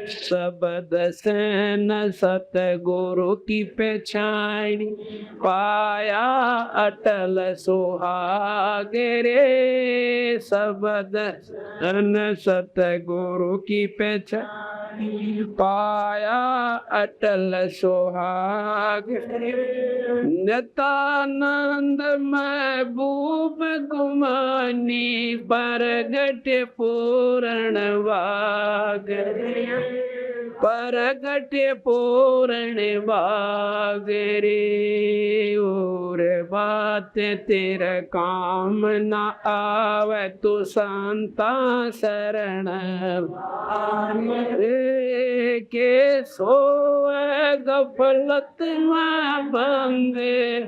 शब्द सेन सतगुरु की पहचान, पाया अटल सुहाग रे। शब्द सेन सतगुरु की पहचान, पाया अटल सुहाग। नित्यानंद महबूब गुमानी, परगट पूर्ण वाग, परगट पूर्ण वाग रे। और बात तेरा काम न आवे, तू संता शरण रे। के सोए गफलत में बंदे,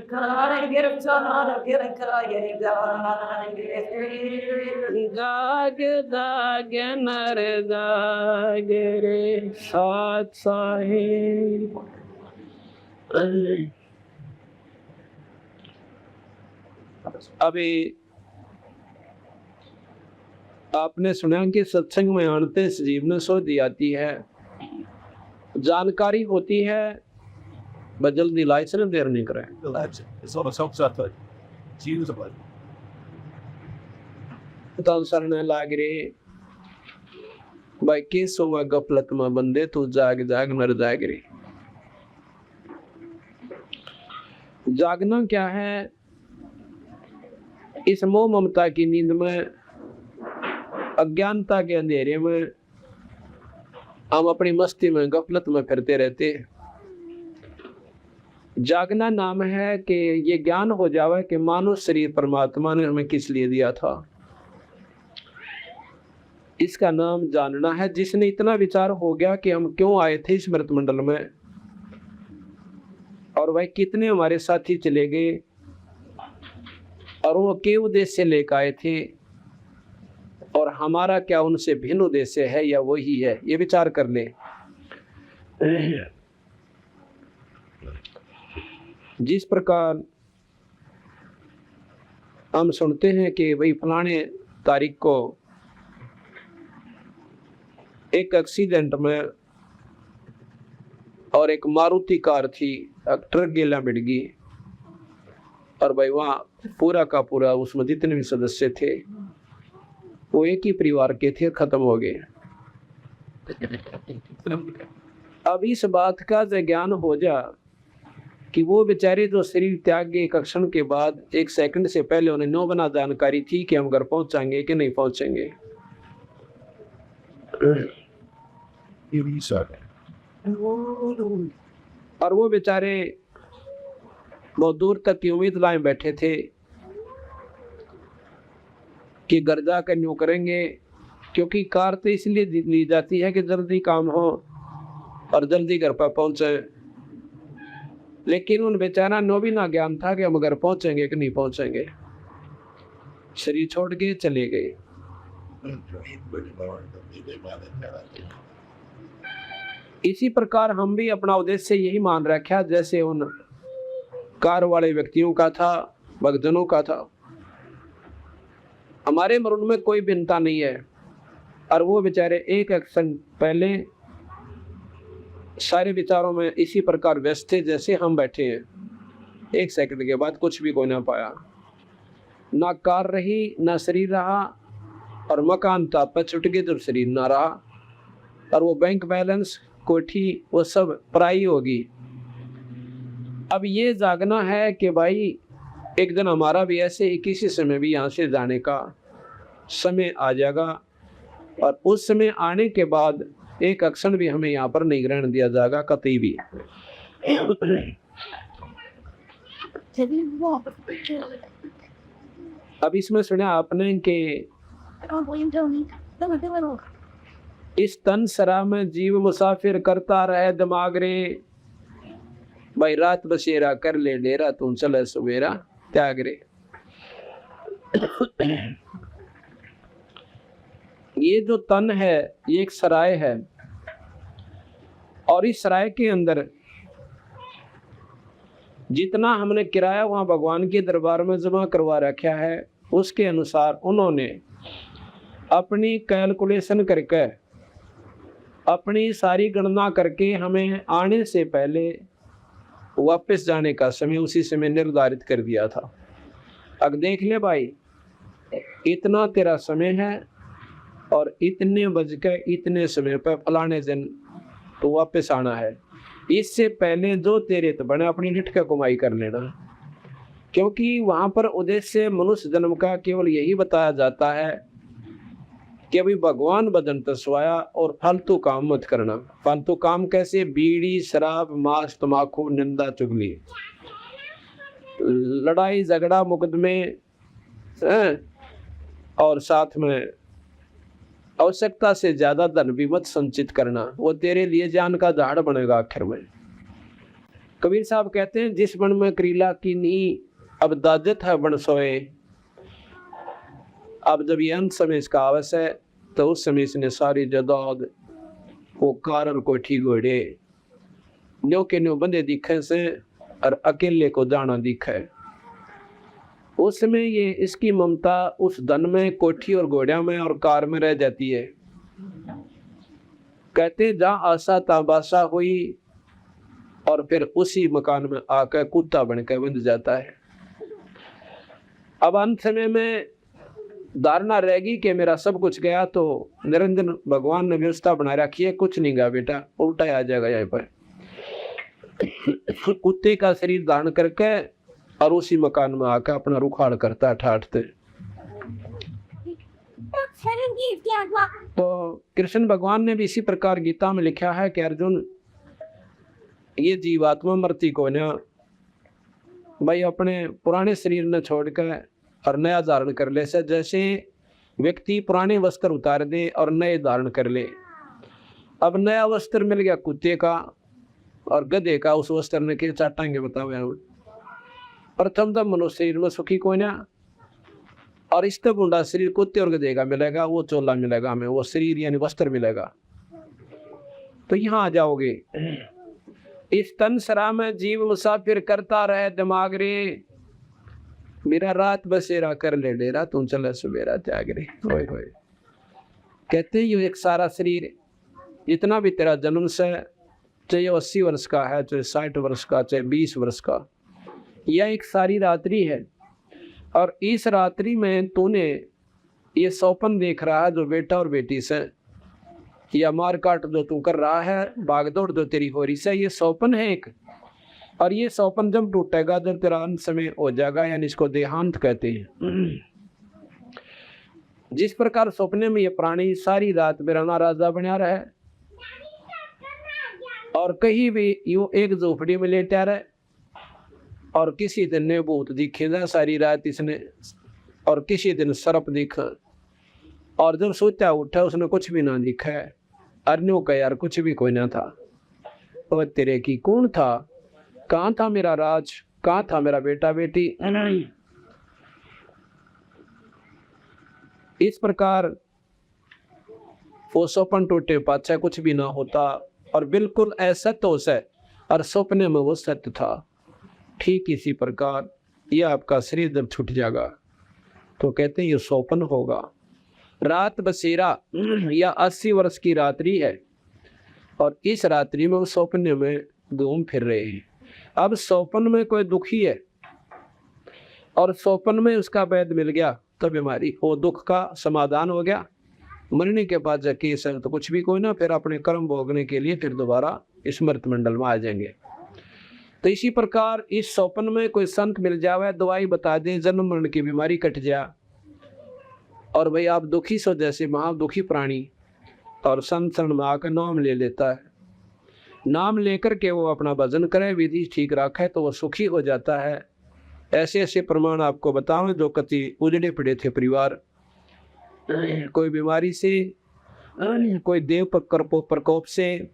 जाग जाग नर जाग रे। साथ साहिब अभी आपने सुना कि सत्संग में आनते जीवन सोधी आती है, जानकारी होती है, बस जल्दी लाइसेंस देर नहीं करें। लाग रे भाई के सोवा गफलत में बंदे, तू जाग जाग नर जाग रे। जागना क्या है? इस मोह ममता की नींद में, अज्ञानता के अंधेरे में हम अपनी मस्ती में गफलत में फिरते रहते हैं। जागना नाम है कि ये ज्ञान हो जावे कि मानव शरीर परमात्मा ने हमें किस लिए दिया था, इसका नाम जानना है। जिसने इतना विचार हो गया कि हम क्यों आए थे इस मृत मंडल में, और वह कितने हमारे साथी चले गए, और वो के उद्देश्य से लेकर आए थे, और हमारा क्या उनसे भिन्न उद्देश्य है या वही है, ये विचार कर ले। जिस प्रकार हम सुनते हैं कि भाई फलाने तारीख को एक एक्सीडेंट में और एक मारुति कार थी, ट्रक गेला मिट गई, और भाई वहां पूरा का पूरा उसमें जितने भी सदस्य थे वो एक ही परिवार के थे, खत्म हो गए। अब इस बात का ज्ञान हो जा कि वो बेचारे जो शरीर त्याग के एक क्षण के बाद, एक सेकंड से पहले उन्हें नौ बना जानकारी थी कि हम घर पहुंचाएंगे कि नहीं पहुंचेंगे। और वो बेचारे बहुत दूर तक की उम्मीद लाए बैठे थे कि घर जाकर न्यू करेंगे, क्योंकि कार तो इसलिए ली जाती है कि जल्दी काम हो और जल्दी घर पर पहुंचे। लेकिन उन बेचारा नो भी ना ज्ञान था कि हम घर पहुंचेंगे कि नहीं पहुंचेंगे, शरीर छोड़ के चले गए। इसी प्रकार हम भी अपना उद्देश्य यही मान रखा जैसे उन कार वाले व्यक्तियों का था, भक्तजनों का था। हमारे मरण में कोई भिन्नता नहीं है, और वो बेचारे एक एक्शन पहले सारे विचारों में इसी प्रकार व्यस्त थे जैसे हम बैठे हैं। एक सेकंड के बाद कुछ भी कोई ना पाया, ना कार रही, ना शरीर रहा, और मकान था पर छुट गए तो शरीर ना रहा, और वो बैंक बैलेंस कोठी वो सब पराई होगी। अब ये जागना है कि भाई एक दिन हमारा भी ऐसे ही किसी समय भी यहाँ से जाने का समय आ जाएगा, और उस समय आने के बाद एक अक्षण भी हमें यहाँ पर नहीं ग्रहण दिया जाएगा कतई भी। अब इसमें सुना आपने कि इस तन सरा में जीव मुसाफिर करता रहे दिमाग रे, भाई रात बसेरा कर ले डेरा, तुम चले सवेरा त्याग रे। ये जो तन है ये एक सराय है, और इस सराय के अंदर जितना हमने किराया वहां भगवान के दरबार में जमा करवा रखा है, उसके अनुसार उन्होंने अपनी कैलकुलेशन करके, अपनी सारी गणना करके हमें आने से पहले वापस जाने का समय उसी समय निर्धारित कर दिया था। अब देख ले भाई, इतना तेरा समय है और इतने बज के इतने समय पर फलाने दिन तो वापस आना है। इससे पहले जो तेरे तो बने अपनी निठ का कमाई कर लेना, क्योंकि वहां पर उद्देश्य मनुष्य जन्म का केवल यही बताया जाता है कि अभी भगवान भजन तस्वाया और फालतू काम मत करना। फालतू काम कैसे? बीड़ी, शराब, मांस, तम्बाकू, निंदा, चुगली, लड़ाई झगड़ा, मुकदमे, और साथ में आवश्यकता से ज्यादा धन भी मत संचित करना, वो तेरे लिए जान का झाड़ बनेगा आखिर में। कबीर साहब कहते हैं, जिस बन में करीला की नी अब दाजत है बन सोए। अब जब ये अंत समय इसका आवश्य है तो उस समय इसने सारी जदाद वो कारण कोठी घोड़े न्यो के न्यो बंदे दिखे से और अकेले को जाना दिखे। उस समय ये इसकी ममता उस धन में, कोठी और घोड़िया में और कार में रह जाती है। कहते जा आशा ताबाशा हुई और फिर उसी मकान में आकर कुत्ता बनकर बंध जाता है। अब अंत समय में धारणा रहेगी कि मेरा सब कुछ गया, तो निरंजन भगवान ने व्यवस्था बना रखी है, कुछ नहीं गया बेटा, उल्टा आ जाएगा यहाँ पर। कुत्ते का शरीर धारण करके और उसी मकान में आकर अपना रुखाड़ करता ठाठते। तो कृष्ण भगवान ने भी इसी प्रकार गीता में लिखा है कि अर्जुन, ये जीवात्मा मरती को ना भाई अपने पुराने शरीर ने छोड़कर और नया धारण कर ले। से जैसे व्यक्ति पुराने वस्त्र उतार दे और नए धारण कर ले। अब नया वस्त्र मिल गया कुत्ते का और गधे का, उस वस्त्र ने क्या चाटांगे बताओ यार। प्रथम तो मनुष्य शरीर में सुखी कोई ना, और इस तब बुढ़ा शरीर कुत्ते और गधे का मिलेगा, वो चोला मिलेगा हमें, वो शरीर यानी वस्त्र मिलेगा। तो यहाँ आ जाओगे। इस तन सरा में जीव मुसाफिर करता रहे दिमाग रे, मेरा रात बसेरा कर ले डेरा, तू चला सुबेरा त्याग रे। होए होए। कहते ये एक सारा शरीर जितना भी तेरा जन्म से, चाहे 80 वर्ष का है, चाहे 60 वर्ष का, चाहे 20 वर्ष का, यह एक सारी रात्रि है। और इस रात्रि में तूने ये सौपन देख रहा है जो बेटा और बेटी से, या मार काट जो तू कर रहा है, भागदौड़ जो तेरी हो रही है, ये सौपन है एक। और ये सौपन जब टूटेगा, जब तेरा अंत समय हो जाएगा, यानी इसको देहांत कहते हैं। जिस प्रकार सपने में ये प्राणी सारी रात बिराना राजा बना रहे और कहीं भी यूं एक झोपड़ी में लेटा रहे, और किसी दिन ने भूत दिखेगा सारी रात इसने, और किसी दिन सर्प दिखा, और जब सोचा उठा उसने कुछ भी ना दिखा है। अर्नो का यार कुछ भी कोई ना था। और तेरे की कौन था? कहाँ था मेरा राज? कहाँ था मेरा बेटा बेटी? इस प्रकार वो सपन टूटे पाछा कुछ भी ना होता और बिल्कुल असत्य हो से, और सपने में वो सत्य था। ठीक इसी प्रकार ये आपका शरीर जब छूट जाएगा तो कहते हैं ये सौपन होगा। रात बसेरा या 80 वर्ष की रात्रि है, और इस रात्रि में वो सौपने में घूम फिर रहे हैं। अब सौपन में कोई दुखी है और सौपन में उसका वैद्य मिल गया तो बीमारी, वो दुख का समाधान हो गया। मरने के बाद जाके तो कुछ भी कोई ना, फिर अपने कर्म भोगने के लिए फिर दोबारा स्मृत मंडल में आ जाएंगे। तो इसी प्रकार इस सौपन में कोई संत मिल जावे, दवाई बता दे, जन्म मरण की बीमारी कट जा, और भाई आप दुखी सो जैसे महादुखी प्राणी, और संत शरण में आकर नाम ले लेता है। नाम लेकर के वो अपना भजन करे, विधि ठीक रखे, तो वो सुखी हो जाता है। ऐसे ऐसे प्रमाण आपको बताऊं जो कति उजड़े पड़े थे परिवार, कोई बीमारी से, कोई देव प्रकोप से,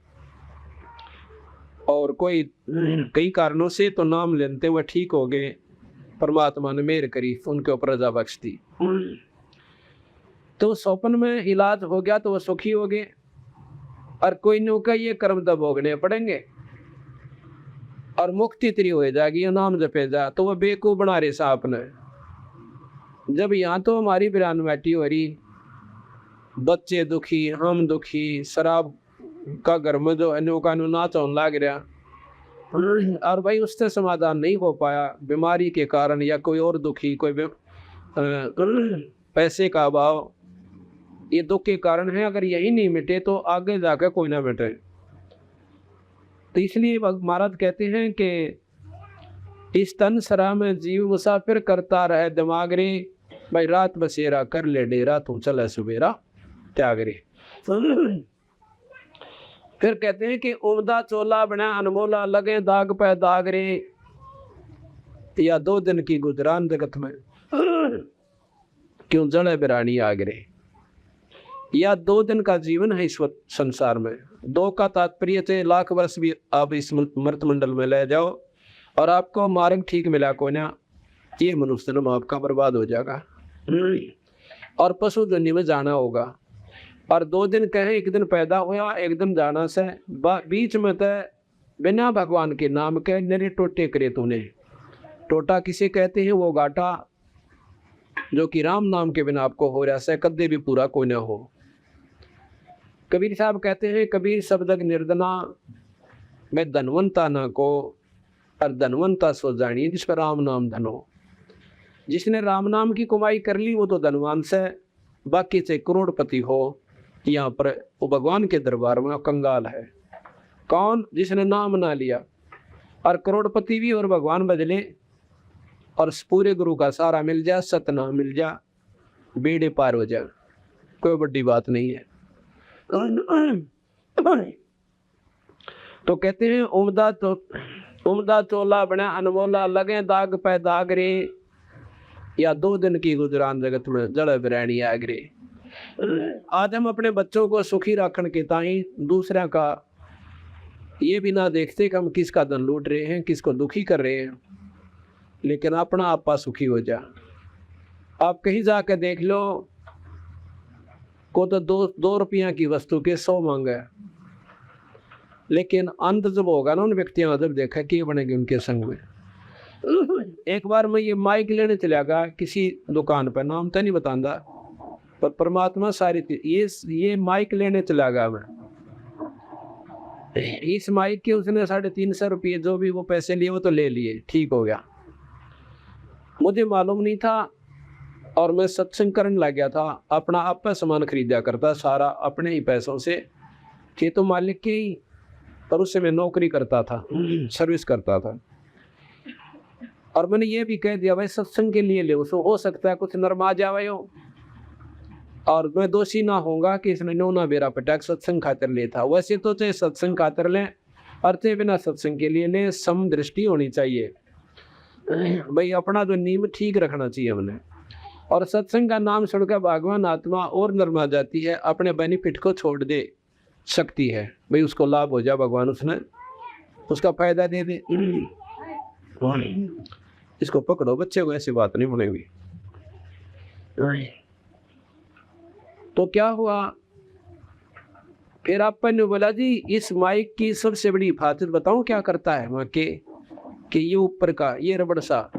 और कोई कई कारणों से, तो नाम लेते हुए ठीक हो गए। परमात्मा ने मेहर करी, उनके ऊपर रजा बख्श दी, तो सौपन में इलाज हो गया, तो वो सुखी हो गए। और कोई नौका ये कर्म दब भोगने पड़ेंगे और मुक्ति तेरी हो जाएगी, ये नाम जपे जा, तो वह बेवकूफ बना रहे सांप ने। जब यहाँ तो हमारी बिरान बैठी हो रही, बच्चे दुखी, हम दुखी, शराब का घर में जो है नो कानून नाच होने लग रहा, और भाई उससे समाधान नहीं हो पाया बीमारी के कारण या कोई और दुखी, कोई पैसे का अभाव, ये दुख के कारण है। अगर यही नहीं मिटे तो आगे जाकर कोई ना मिटे। तो इसलिए महाराज कहते हैं कि इस तन सरा में जीव मुसाफिर करता रहे दिमाग रे, भाई रात बसेरा कर ले डेरा, तू चले सुबेरा त्याग रे। फिर कहते हैं कि उमदा चोला बना अनमोला, लगे दाग पे दाग रे, या 2 दिन की गुजरान जगत में क्यों जड़े बिरानी आग रे। या 2 दिन का जीवन है इस संसार में। 2 का तात्पर्य थे लाख वर्ष भी आप इस मृत मंडल में ले जाओ और आपको मार्ग ठीक मिला को ना, ये मनुष्य जन्म आपका बर्बाद हो जाएगा और पशु दुनिया में जाना होगा। और 2 दिन कहें, एक दिन पैदा हुआ, एक दिन जाना से, बीच में तो बिना भगवान के नाम के नरे टोटे करे तूने। टोटा किसे कहते हैं? वो घाटा जो कि राम नाम के बिना आपको हो रहा है, कदे भी पूरा कोई ना हो। कबीर साहब कहते हैं, कबीर शब्दक निर्दना मैं धनवंता ना को, और धनवंता सो जानिए जिस पर राम नाम धनो। जिसने राम नाम की कमाई कर ली वो तो धनवान से, बाकी से करोड़पति हो यहाँ पर वो भगवान के दरबार में कंगाल है। कौन? जिसने नाम ना लिया। और करोड़पति भी और भगवान बदले और पूरे गुरु का सारा मिल जा, सतना मिल जा, बेड़े पार हो जा, कोई बड़ी बात नहीं है। तो कहते हैं उमदा चोला बना अनमोला, लगे दाग पे दाग रे, या 2 दिन की गुजरान जगत में जड़ बिरानी आग रे। आज हम अपने बच्चों को सुखी रखने के ताई दूसरा का ये भी ना देखते कि हम किसका धन लूट रहे हैं, किसको दुखी कर रहे हैं, लेकिन अपना आपा सुखी हो जा। आप कहीं जाकर देख लो, को तो 2 रुपया की वस्तु के 100 मांगे, लेकिन अंत जब होगा ना उन व्यक्तियों जब देखा कि बनेंगे उनके संग में। एक बार मैं ये माइक लेने चला गया किसी दुकान पर, नाम तो नहीं बताऊंगा, पर परमात्मा सारी ये माइक लेने चला गया मैं। इस माइक के उसने 350 रुपये जो भी वो पैसे लिए वो तो ले लिए, ठीक हो गया। मुझे मालूम नहीं था और मैं सत्संग करने लग गया था। अपना आप पे सामान खरीदा करता सारा अपने ही पैसों से, ये तो मालिक की, पर उससे मैं नौकरी करता था, सर्विस करता था। और मैंने ये भी कह दिया भाई सत्संग के लिए ले, उसको हो सकता है कुछ नरमा जावे हो, और मैं दोषी ना होऊंगा कि इसने नोना बेरा पटाक सत्संग खातिर ले था। वैसे तो चाहे सत्संग खातिर लें और चाहे बिना सत्संग के लिए लें, सम दृष्टि होनी चाहिए भाई, अपना जो नीम ठीक रखना चाहिए हमने। और सत्संग का नाम सुनकर भगवान आत्मा और नरमा जाती है, अपने बेनिफिट को छोड़ दे सकती है भाई, उसको लाभ हो जाए, भगवान उसने उसका फायदा दे दे। इसको पकड़ो बच्चे को, ऐसी बात नहीं बनेगी। तो क्या हुआ फिर अपन ने बोला जी इस माइक की सबसे बड़ी हिफाजत बताऊं क्या करता है वहाँ के, कि ये ऊपर का ये रबड़ सा,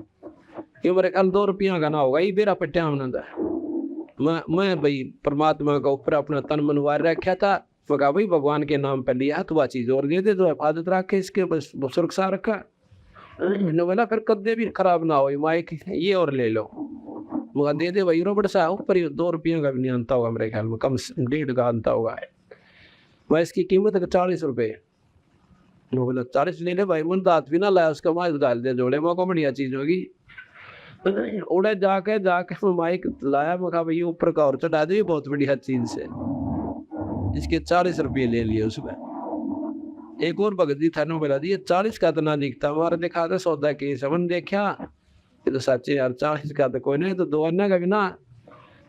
ये मेरे ख्याल 2 रुपया का ना होगा, ये बेरा पट्टिया हमने मैं भाई परमात्मा का ऊपर अपना तन मनवार रखा था। मैं कहा भाई भगवान के नाम पर लिया तो वह चीज़ और दे दे, तो हिफाजत रखे इसके, बस सुरक्षा रखा। ने बोला फिर कदे भी खराब ना हो माइक, ये और ले लो। मगर दे दे भाई रबड़ सा ऊपर, 2 रुपये का भी नहीं आता होगा मेरे ख्याल में, कम 1.5 का आता होगा। मैं इसकी कीमत है 40 रुपये। बोला 40 ले ले भाई, मन दांत भी ना लाया उसका, माइक डाल दे जोड़े में को बढ़िया चीज़ होगी। उड़े जाके मैं माइक लाया, मैं कहा भाई ऊपर का और चढ़ा दे, बहुत बढ़िया चीज़ से। इसके 40 रुपये ले लिए उसमें। एक और भगत जी था, बोला जी 40 का तो ना दिखता, हमारा दिखा था सौदा के समन देखा, तो सच्चे यार 40 का तो कोई नहीं, तो 2 अन्ना का भी ना,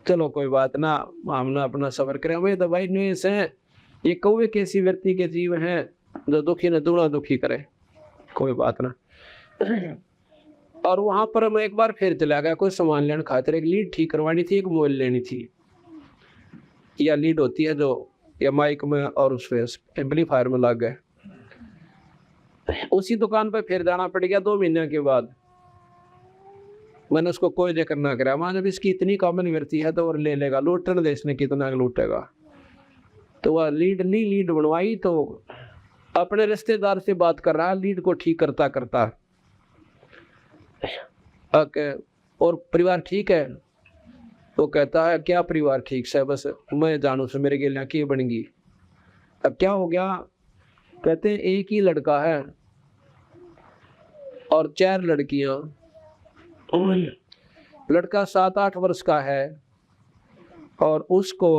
चलो कोई बात ना, हमने अपना सबर करें। वही तो भाई नहीं से ये कौवे कैसी व्यक्ति के जीव हैं जो दुखी ने दूना दुखी करे, कोई बात ना। और वहाँ पर मैं एक बार फिर चला गया कोई सामान लेने खातिर, एक लीड ठीक करवानी थी, एक मोबाइल लेनी थी, या लीड होती है जो या माइक में और उस पर एम्पलीफायर में लग गए। उसी दुकान पर फिर जाना पड़ गया 2 महीने के बाद। मैंने उसको कोई जिक्र ना करा। वहाँ जब इसकी इतनी कॉमन वृत्ति है तो और ले लेगा, लूटने देश ने कितना लूटेगा। तो वह लीड बनवाई तो अपने रिश्तेदार से बात कर रहा, लीड को ठीक करता करता। और परिवार ठीक है? वो कहता है क्या परिवार ठीक से, बस मैं जानू से मेरे गेलियाँ की बनेगी। अब क्या हो गया? कहते हैं एक ही लड़का है और 4 लड़कियां। लड़का 7-8 वर्ष का है और उसको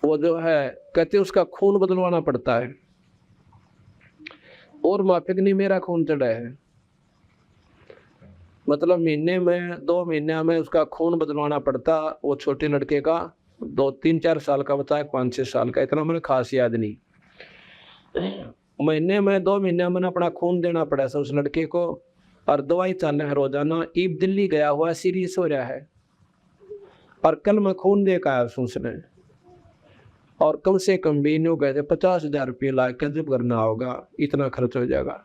वो जो है कहते उसका खून बदलवाना पड़ता है। और माफिक नहीं, मेरा खून चढ़ा है, मतलब महीने में 2 महीने में उसका खून बदलवाना पड़ता। वो छोटे लड़के का 2-3-4 साल का बता है, 5-6 साल का, इतना मैंने खास याद नहीं। महीने में 2 महीने में अपना खून देना पड़ा उस लड़के को। और दवाई चल रहा है रोजाना। ईब दिल्ली गया हुआ सीरियस हो रहा है और कल मैं खून दे के आया उसने। और कम से कम भी नहीं गए थे 50,000 रुपये ला के जब करना होगा, इतना खर्च हो जाएगा।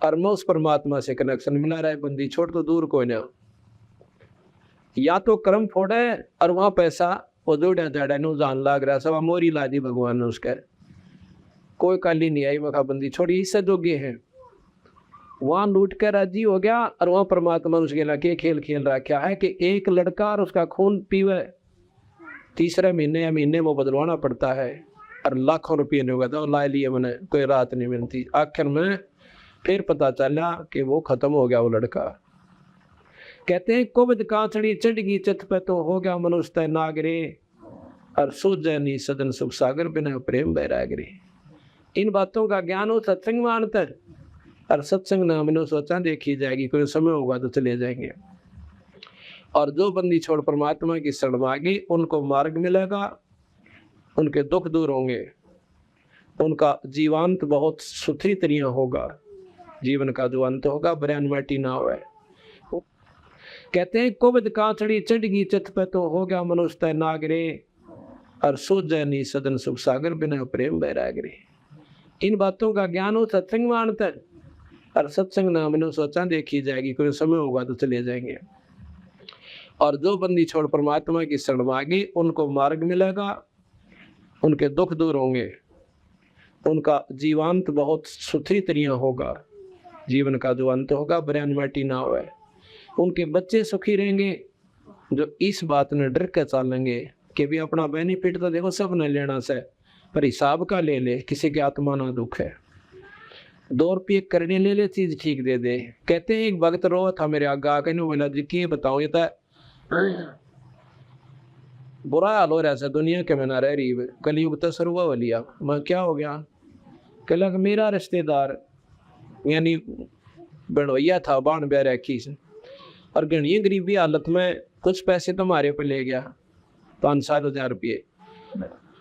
और मैं उस परमात्मा से कनेक्शन मिला रहा है, बंदी छोड़ तो दूर कोई ना, या तो कर्म फोड़े और वहाँ पैसा वो जोड़ा जाड़ा नो जान लाग रहा सब मोरी ला दी भगवान ने उसके। कोई काली नहीं आई, मखा बंदी छोड़ी, इससे जोगे हैं। वहाँ लूट कर राजी हो गया और वहाँ परमात्मा ने उसके लगे खेल खेल रखा है कि एक लड़का और उसका खून पीवे, तीसरे महीने या महीने वो बदलवाना पड़ता है। और लाखों रुपये नहीं होगा तो ला लिए मैंने, कोई रात नहीं मिलती। आखिर में फिर पता चला कि वो खत्म हो गया वो लड़का। कहते हैं कुबद कांचड़ी चढ़गी चित पे तो हो गया मनुष्य नागरे, और सूझे नी सदन सुख सागर बिना प्रेम बैरागरे। इन बातों का ज्ञान हो सत्संग मानता है, और सत्संग ना मैंने सोचा देखी जाएगी, कोई समय होगा तो चले जाएंगे। और जो बंदी छोड़ परमात्मा की शरण मांगी उनको मार्ग मिलेगा, उनके दुख दूर होंगे, उनका जीवांत बहुत सुथरी तरिया होगा, जीवन का जो अंत होगा बरैन माटी ना होए। कहते हैं कुबद कांचड़ी चढ़गी चित पे तो हो गया मनुष्य नागरे, और सूझे नी सदन सुख सागर बिना प्रेम बैरागरे। इन बातों का ज्ञान हो सत्संग मानता है, और सत्संग ना मैंने सोचा देखी जाएगी, कोई समय होगा तो चले जाएंगे। और जो बंदी छोड़ परमात्मा की शरण मांगी उनको मार्ग मिलेगा, उनके दुख दूर होंगे, उनका जीवांत बहुत सुथरी तरिया होगा, जीवन का जो अंत होगा बरैन माटी ना होए। उनके बच्चे सुखी रहेंगे जो इस बात ने डर के चलेंगे कि भी अपना बेनिफिट तो देखो सब ने लेना से, पर हिसाब का ले ले, किसी की आत्मा ना दुख है। 2 रुपये करने ले ले, चीज ठीक दे दे। कहते हैं एक भक्त रो था मेरे आगे आके, बोला जी की बताऊं, ये तो बुरा हाल हो रहा है दुनिया के में ना रह रही, कलयुग तो शुरू हो लिया। मैं क्या हो गया? कहला कि मेरा रिश्तेदार यानी बनवैया था, बाण ब्याह रखी से, और घनी गरीबी हालत में कुछ पैसे तुम्हारे पे ले गया, 5-7 हज़ार रुपये।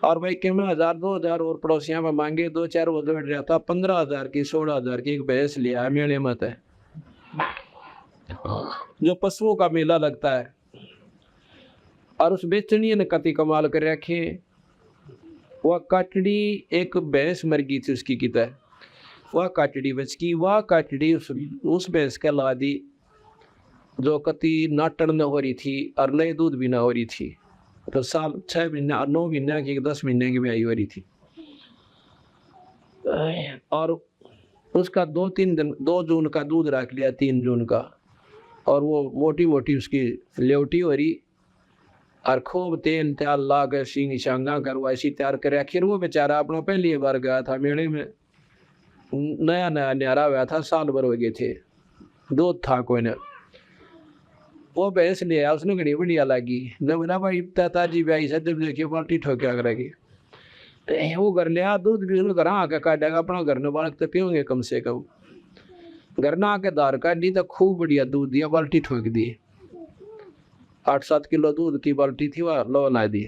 और भाई कि मैं 1,000-2,000 और पड़ोसियाँ में मांगे, 2-4 वो बैठ रहा था, 15,000 की 16,000 की एक भैंस लिया मेले मत है, जो पशुओं का मेला लगता है। और उस बेचनी ने कति कमाल कर रखे, वह काटड़ी एक भैंस मर गई थी उसकी किता, वह काटड़ी बच गई। वह काटड़ी उस भैंस के ला दी जो कति नाटन न हो रही थी और नए दूध भी ना हो रही थी। तो साल 6 महीने 9 महीने की 10 महीने की ब्याई हो रही थी। और उसका 2-3 दिन 2 जून का दूध रख लिया, 3 जून का, और वो मोटी मोटी उसकी लेवटी हो रही, और खूब तेल त्याल ला कर सींग शांगा करवा ऐसी तैयार कर। आखिर वो बेचारा अपना पहली बार गया था मेले में, नया नया न्यारा हुआ था, साल भर हो गए थे, दूध था कोई ना। वो भैंस ले आया, उसने घड़ी बढ़िया लगी, जब बोला भाई ताजी ब्याई से, जब देखिए बाल्टी ठोक्या करेगी। वो घर लिया दूध भी घर आके काटेगा, अपना घर में बालक तो पियोगे कम से कम। घर ना आके दार काट दी तो खूब बढ़िया दूध दिया, बाल्टी ठोक दी, 8-7 किलो दूध की बाल्टी थी, वह लो ला दी।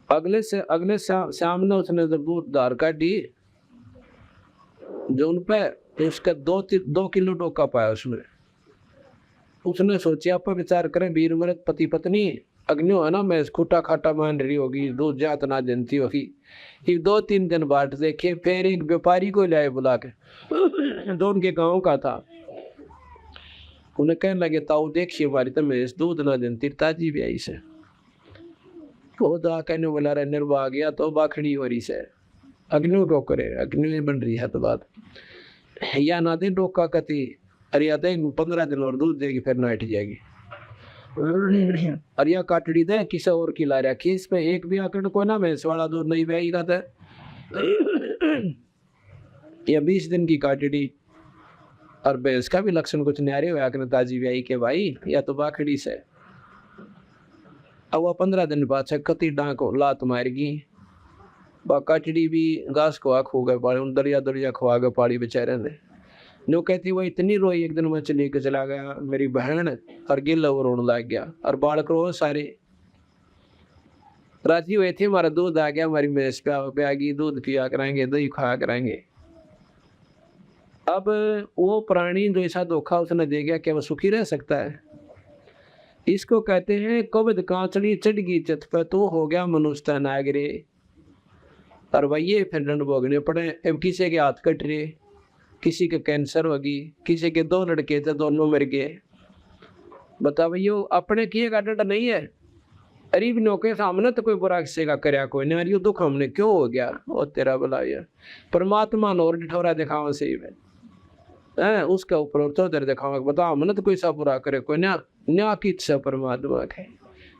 अगले शाम ने उसने जब दूध दार काटी जो उन पे, उसका 2 किलो डोका पाया उसमें। उसने सोचा आप विचार करें, वीर मृत पति पत्नी अग्नियों है ना, मैं खूटा खाटा मान रही होगी, दूध जात ना जनती होगी। 2-3 दिन बाद देखे, फिर एक व्यापारी को लाए बुला के, जो उनके गाँव का था, उन्हें कहने लगे ताऊ देखिए हमारी तो मैं दूध ना देती ताजी ब्याई से। कहने बोला रे निर्वा आ गया तो बाखड़ी हो रही से अग्नि को करे अग्नि में बन रही है तो बात या ना दे डोका कती अरे आते 15 दिन और दूध देगी फिर ना हट जाएगी। अरिया काटड़ी दे किसे और खिला रहा खीस पे एक भी आकड़ को ना भैंस वाला दूध नहीं बहेगा था। या 20 दिन की काटड़ी और भैंस का भी लक्षण कुछ न्यारे हुआ कि ताजी ब्याई के भाई या तो बाखड़ी से। अब वह 15 दिन बाद से कती डांको लात मारेगी बा काटड़ी भी घास को खो गए पाड़ी दरिया दरिया खुआ गए पाड़ी बेचारे ने नो कहती वो इतनी रोई एक दिन मैं चली के चला गया मेरी बहन और गिल्ला वो रोने लग गया और बालक रो सारे राजी हुए थे हमारा दूध आ गया हमारी भैंस पे आ गई दूध पिया कराएंगे दही खाया कराएंगे। अब वो प्राणी जो ऐसा धोखा उसने दे गया क्या वो सुखी रह सकता है? इसको कहते हैं कबद कांचड़ी चढ़ गई चत पे तो हो गया मनुष्य नागरे और वही फिर दंड भोगने पड़े। अब किसी के हाथ कट रहे किसी के कैंसर होगी किसी के 2 लड़के थे दोनों मर गए। बता भैया अपने किए का डंडा नहीं है अरीब नौके सामने तो कोई बुरा किसी का करया कोई नहीं अरे दुख हमने क्यों हो गया और तेरा बुलाया परमात्मा ने और ठोरा दिखावा सही में है उसके ऊपर तो दर दिखावा बता हमने तो कोई सा बुरा करे कोई न्या की इच्छा परमात्मा है।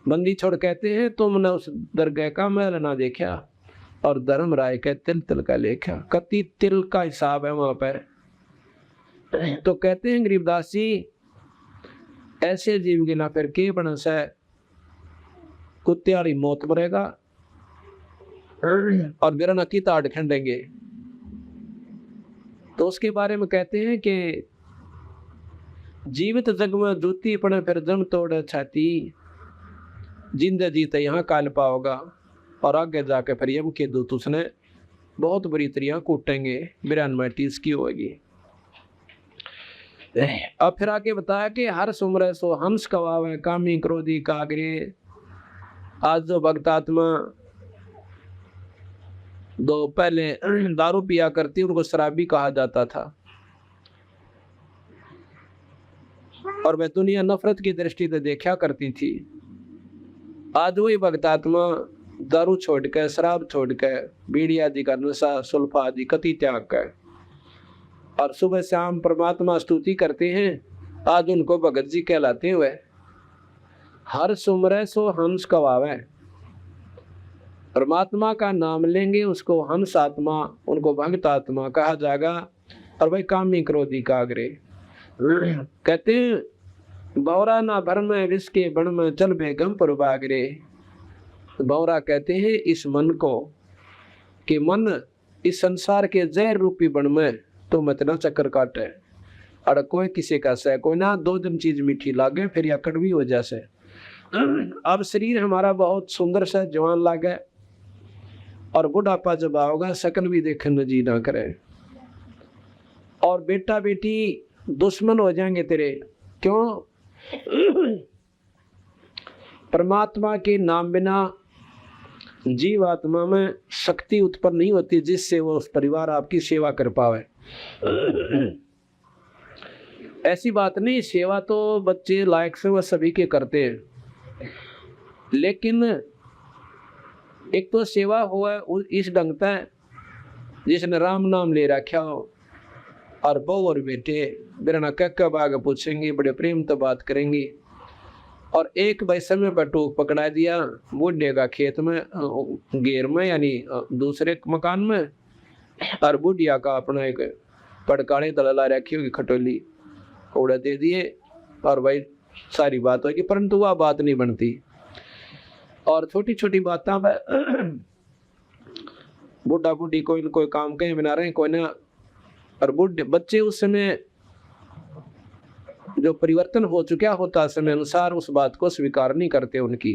बंदी छोड़ कहते हैं तुमने उस दरगाह का महल ना देखा और धर्म राय के तिल तिल का लेखा कति तिल का हिसाब है वहां पर। तो कहते हैं गरीबदास जी ऐसे जीव के ना फिर के बनस है कुत्ते वाली मौत मरेगा और मेरा नकी ताड़ खंडेंगे। तो उसके बारे में कहते हैं कि जीवित जग में जूती पड़े फिर जम तोड़ छाती जिंदा जीते यहाँ काल पाओगा और आगे जाके फिर यम के दूत उसने बहुत बुरी तरिया कूटेंगे 92 की होगी। अब फिर आगे बताया कि हर सुमरे सो हंस कवावे कामी क्रोधी कागरे। आज जो भक्त आत्मा दो पहले दारू पिया करती उनको शराबी कहा जाता था और वह दुनिया नफरत की दृष्टि से देखा करती थी। आज वही भक्त आत्मा दारू छोड़ कर शराब छोड़ कर बीड़ी आदि का नशा सुल्फा आदि कति त्याग कर और सुबह शाम परमात्मा स्तुति करते हैं। आज उनको भगत जी कहलाते हुए हर सुमरे सो हंस कवावे परमात्मा का नाम लेंगे उसको हंस आत्मा उनको भक्त आत्मा कहा जाएगा। और भाई कामी क्रोधी कागरे कहते हैं बौरा ना भर में विष के बण में चल बेगम पर बागरे। बौरा कहते हैं इस मन को कि मन इस संसार के जहर रूपी बण में तो मत ना चक्कर काटे और कोई किसी का सह कोई ना 2 दिन चीज मीठी लागे फिर या कड़वी हो जैसे। अब शरीर हमारा बहुत सुंदर सा जवान लागे और बुढ़ापा जब आओगा शकल भी देखने जी ना करे और बेटा बेटी दुश्मन हो जाएंगे तेरे। क्यों? परमात्मा के नाम बिना जीव आत्मा में शक्ति उत्पन्न नहीं होती जिससे वो उस परिवार आपकी सेवा कर पावे। ऐसी बात नहीं सेवा तो बच्चे लायक से वह सभी के करते हैं लेकिन एक तो सेवा हुआ इस ढंग से जिसने राम नाम ले रखा हो और बहू और बेटे बिना कक्का बाग पूछेंगे बड़े प्रेम तो बात करेंगी और एक भाई समय पर टूक पकड़ा दिया बूढ़े का खेत में घेर में यानी दूसरे मकान में और बुढ़िया का अपना एक पड़काड़े दलला रखी होगी खटोली कौड़ा दे दिए और भाई सारी बात होगी परंतु वह बात नहीं बनती और छोटी छोटी बातों में बुढ़ा बुढ़ी कोई काम कहीं बना रहे कोई ना और बुढ़े बच्चे उस समय जो परिवर्तन हो चुका होता समय अनुसार उस बात को स्वीकार नहीं करते उनकी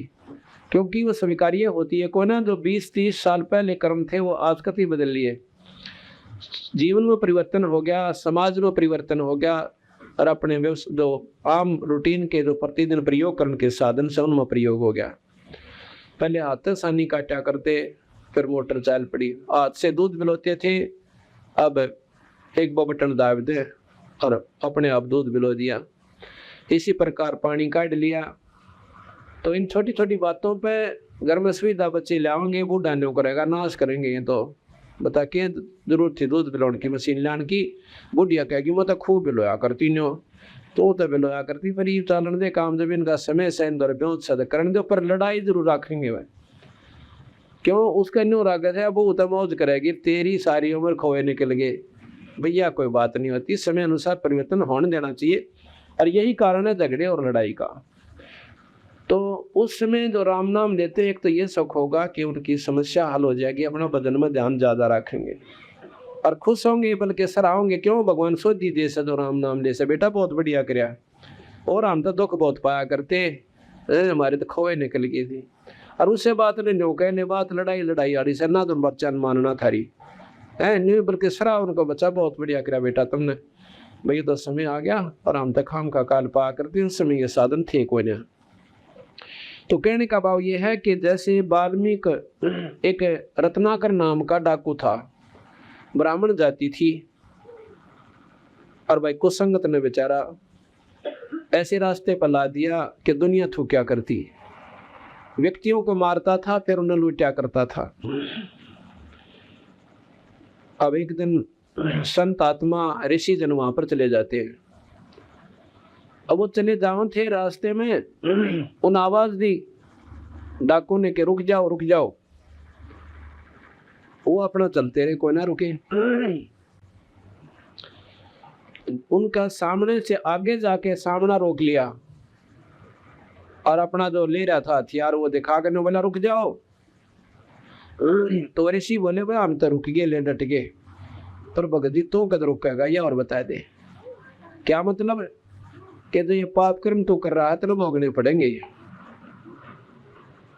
क्योंकि वो स्वीकार्य होती है कोई ना जो 20-30 साल पहले कर्म थे वो आज कभी बदल लिए जीवन में परिवर्तन हो गया समाज में परिवर्तन हो गया और अपने जो आम रूटीन के जो प्रतिदिन प्रयोग करने के साधन से उनमें प्रयोग हो गया। पहले हाथ सानी काटा करते फिर मोटर चाल पड़ी हाथ से दूध बिलोते थे अब एक बटन दाब दे और अपने आप दूध बिलो दिया। इसी प्रकार पानी काट लिया। तो इन छोटी छोटी बातों पे घर में सुविधा बच्चे लाओगे, बूढ़ा नहीं करेगा, नाश करेंगे। ये तो बता के जरूरत थी दूध पिलाने की मशीन लाने की, बुढ़िया कहेगी मैं तो खूब बिलोया करती नो, तो बिलोया करती, पर ये चालन दे काम, जब इनका समय से इंदर ब्योत करने दो, पर लड़ाई जरूर रखेंगे वह। क्यों? उसका न्यू रागत है, वो तो मौज करेगी, तेरी सारी उम्र खोए निकल गए। भैया कोई बात नहीं होती, समय अनुसार परिवर्तन होने देना चाहिए, और यही कारण है झगड़े और लड़ाई का। तो उस समय जो राम नाम लेते, एक तो ये सुख होगा कि उनकी समस्या हल हो जाएगी, अपना भजन में ध्यान ज्यादा रखेंगे और खुश होंगे, बल्कि सराहोंगे। क्यों? भगवान सोधी दे से जो राम नाम ले से, बेटा बहुत बढ़िया कराया, और हम तो दुख बहुत पाया करते, हमारे तो खोए निकल गई थी। और उससे बात ने नो कहने बात लड़ाई लड़ाई आ रही से ना, तुम बच्चा मानना थारी है नहीं, बल्कि सरा उनको, बच्चा बहुत बढ़िया कराया बेटा तुमने, भाई तो समय आ गया और हम तक खाम का काल पा करते, उस समय ये साधन थे कोई ना। तो कहने का भाव ये है कि जैसे वाल्मीकि एक रत्नाकर नाम का डाकू था, ब्राह्मण जाति थी, और भाई कुसंगत ने बेचारा ऐसे रास्ते पर ला दिया कि दुनिया थू क्या करती, व्यक्तियों को मारता था, फिर उन्हें लूटा करता था। अब एक दिन संत आत्मा ऋषि जन वहां पर चले जाते हैं। अब वो चले जाओ थे, रास्ते में उन आवाज दी डाकू ने कि रुक जाओ रुक जाओ। वो अपना चलते रहे, कोई ना रुके। उनका सामने से आगे जाके सामना रोक लिया, और अपना जो ले रहा था हथियार वो दिखा कर बोला रुक जाओ। तो ऋषि बोले भाई हम तो रुक गए, ले डट गए, पर भगत जी तू कद रुकेगा ये और बता दे। क्या मतलब? कि जो ये पाप कर्म तू कर रहा है तो भोगने पड़ेंगे।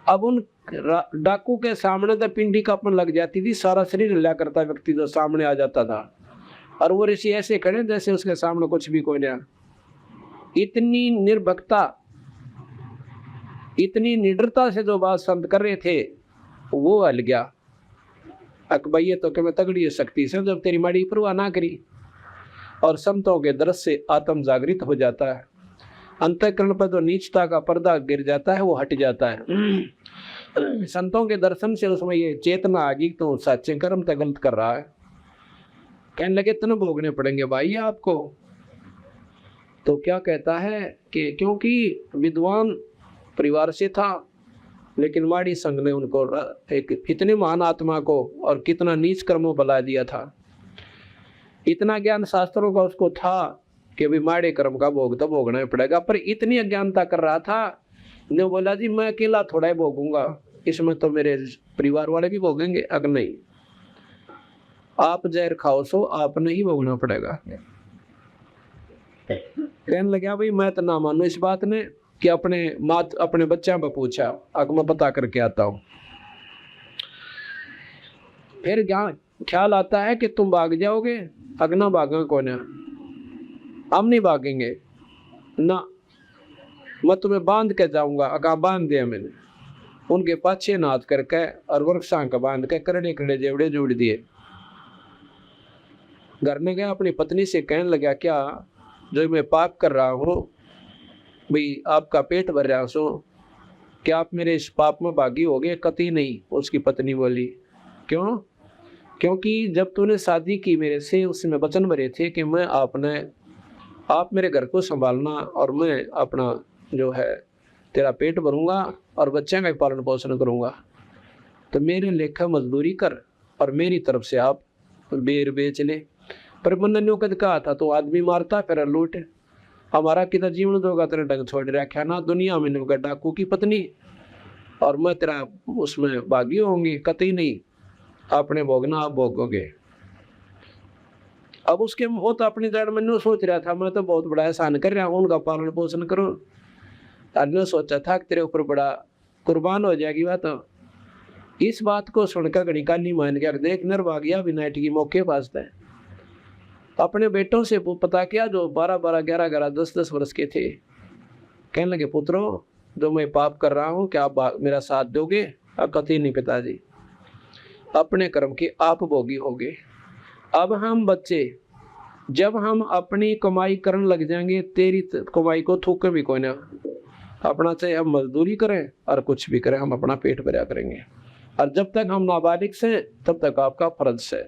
अब उन डाकू के सामने तो पिंडी कांपने लग जाती थी, सारा शरीर हिला करता व्यक्ति जो सामने आ जाता था, और वो ऋषि ऐसे खड़े जैसे उसके सामने कुछ भी कोई नहीं। इतनी निर्भक्ता, इतनी निडरता से जो बात संत कर रहे थे वो हल गया। अकबैये तो कि मैं तगड़ी शक्ति से, जब तेरी माड़ी परवाह ना करी, और संतों के दृश्य से आत्म जागृत हो जाता है, अंतःकरण पर जो नीचता का पर्दा गिर जाता है वो हट जाता है। संतों के दर्शन से उसमें ये चेतना आ गई तो सच्चे कर्म तो गलत कर रहा है। कहने लगे तन भोगने पड़ेंगे भाई आपको। तो क्या कहता है कि क्योंकि विद्वान परिवार से था, लेकिन माड़ी संघ ने उनको एक इतने महान आत्मा को और कितना नीच कर्मों बला दिया था। इतना ज्ञान शास्त्रों का उसको था कि भी माड़े कर्म का भोग तो भोगना ही पड़ेगा, पर इतनी अज्ञानता कर रहा था, ने बोला जी मैं अकेला थोड़ा ही भोगूंगा, इसमें तो मेरे परिवार वाले भी भोगेंगे। अगर नहीं, आप जहर खाओ सो आपने ही भोगना पड़ेगा। कहने लगा भाई मैं तो ना मानू इस बात ने, कि अपने बच्चा पर पूछा, अगर मैं पता करके आता हूँ। फिर ख्याल आता है कि तुम भाग जाओगे, अगना भागेंगे कौन है, हम नहीं भागेंगे ना, मैं तुम्हें बांध के जाऊंगा। अगा बांध दिया मैंने, उनके पाछे नाथ करके और वृक्षां का बांध के करड़े करड़े जेवड़े जोड़ दिए। घर में गया, अपनी पत्नी से कहने लगा क्या जो मैं पाप कर रहा हूँ भाई, आपका पेट भर रहा सो, क्या आप मेरे इस पाप में भागी हो गए? कतई नहीं, उसकी पत्नी बोली। क्यों? क्योंकि जब तूने शादी की मेरे से, उसमें वचन भरे थे कि मैं आप मेरे घर को संभालना और मैं अपना जो है तेरा पेट भरूंगा और बच्चे का पालन पोषण करूंगा, तो मेरे लेखा मजदूरी कर और मेरी तरफ से आप बेर बेच ले। पर मन कद कहा था तो आदमी मारता फिर लूट, हमारा कितना जीवन दोगा तेरे ढंग छोड़ रखा ना, दुनिया में नुका डाकू की पत्नी और मैं तेरा उसमें भागी होंगी, कतई नहीं, आपने भोगना आप भोगोगे। अब उसके वो तो अपनी जड़ में सोच रहा था मैं तो बहुत बड़ा एहसान कर रहा हूँ, उनका पालन पोषण करो, अन्य सोचा था कि तेरे ऊपर बड़ा कुर्बान हो जाएगी। वह तो इस बात को सुनकर गणिका नहीं मान गया, देख नर भाग गया विनायट की मौके पास है। अपने बेटों से पता किया जो 12-12, 11-11, 10-10 वर्ष के थे। कहने लगे पुत्रों जो मैं पाप कर रहा हूँ क्या आप मेरा साथ दोगे? कतई नहीं पिताजी, अपने कर्म के आप भोगी होगे। अब हम बच्चे जब हम अपनी कमाई करने लग जाएंगे, तेरी कमाई को थूके भी कोई ना। अपना चाहे हम मजदूरी करें और कुछ भी करें, हम अपना पेट भरा करेंगे। और जब तक हम नाबालिग से तब तक आपका फर्ज है।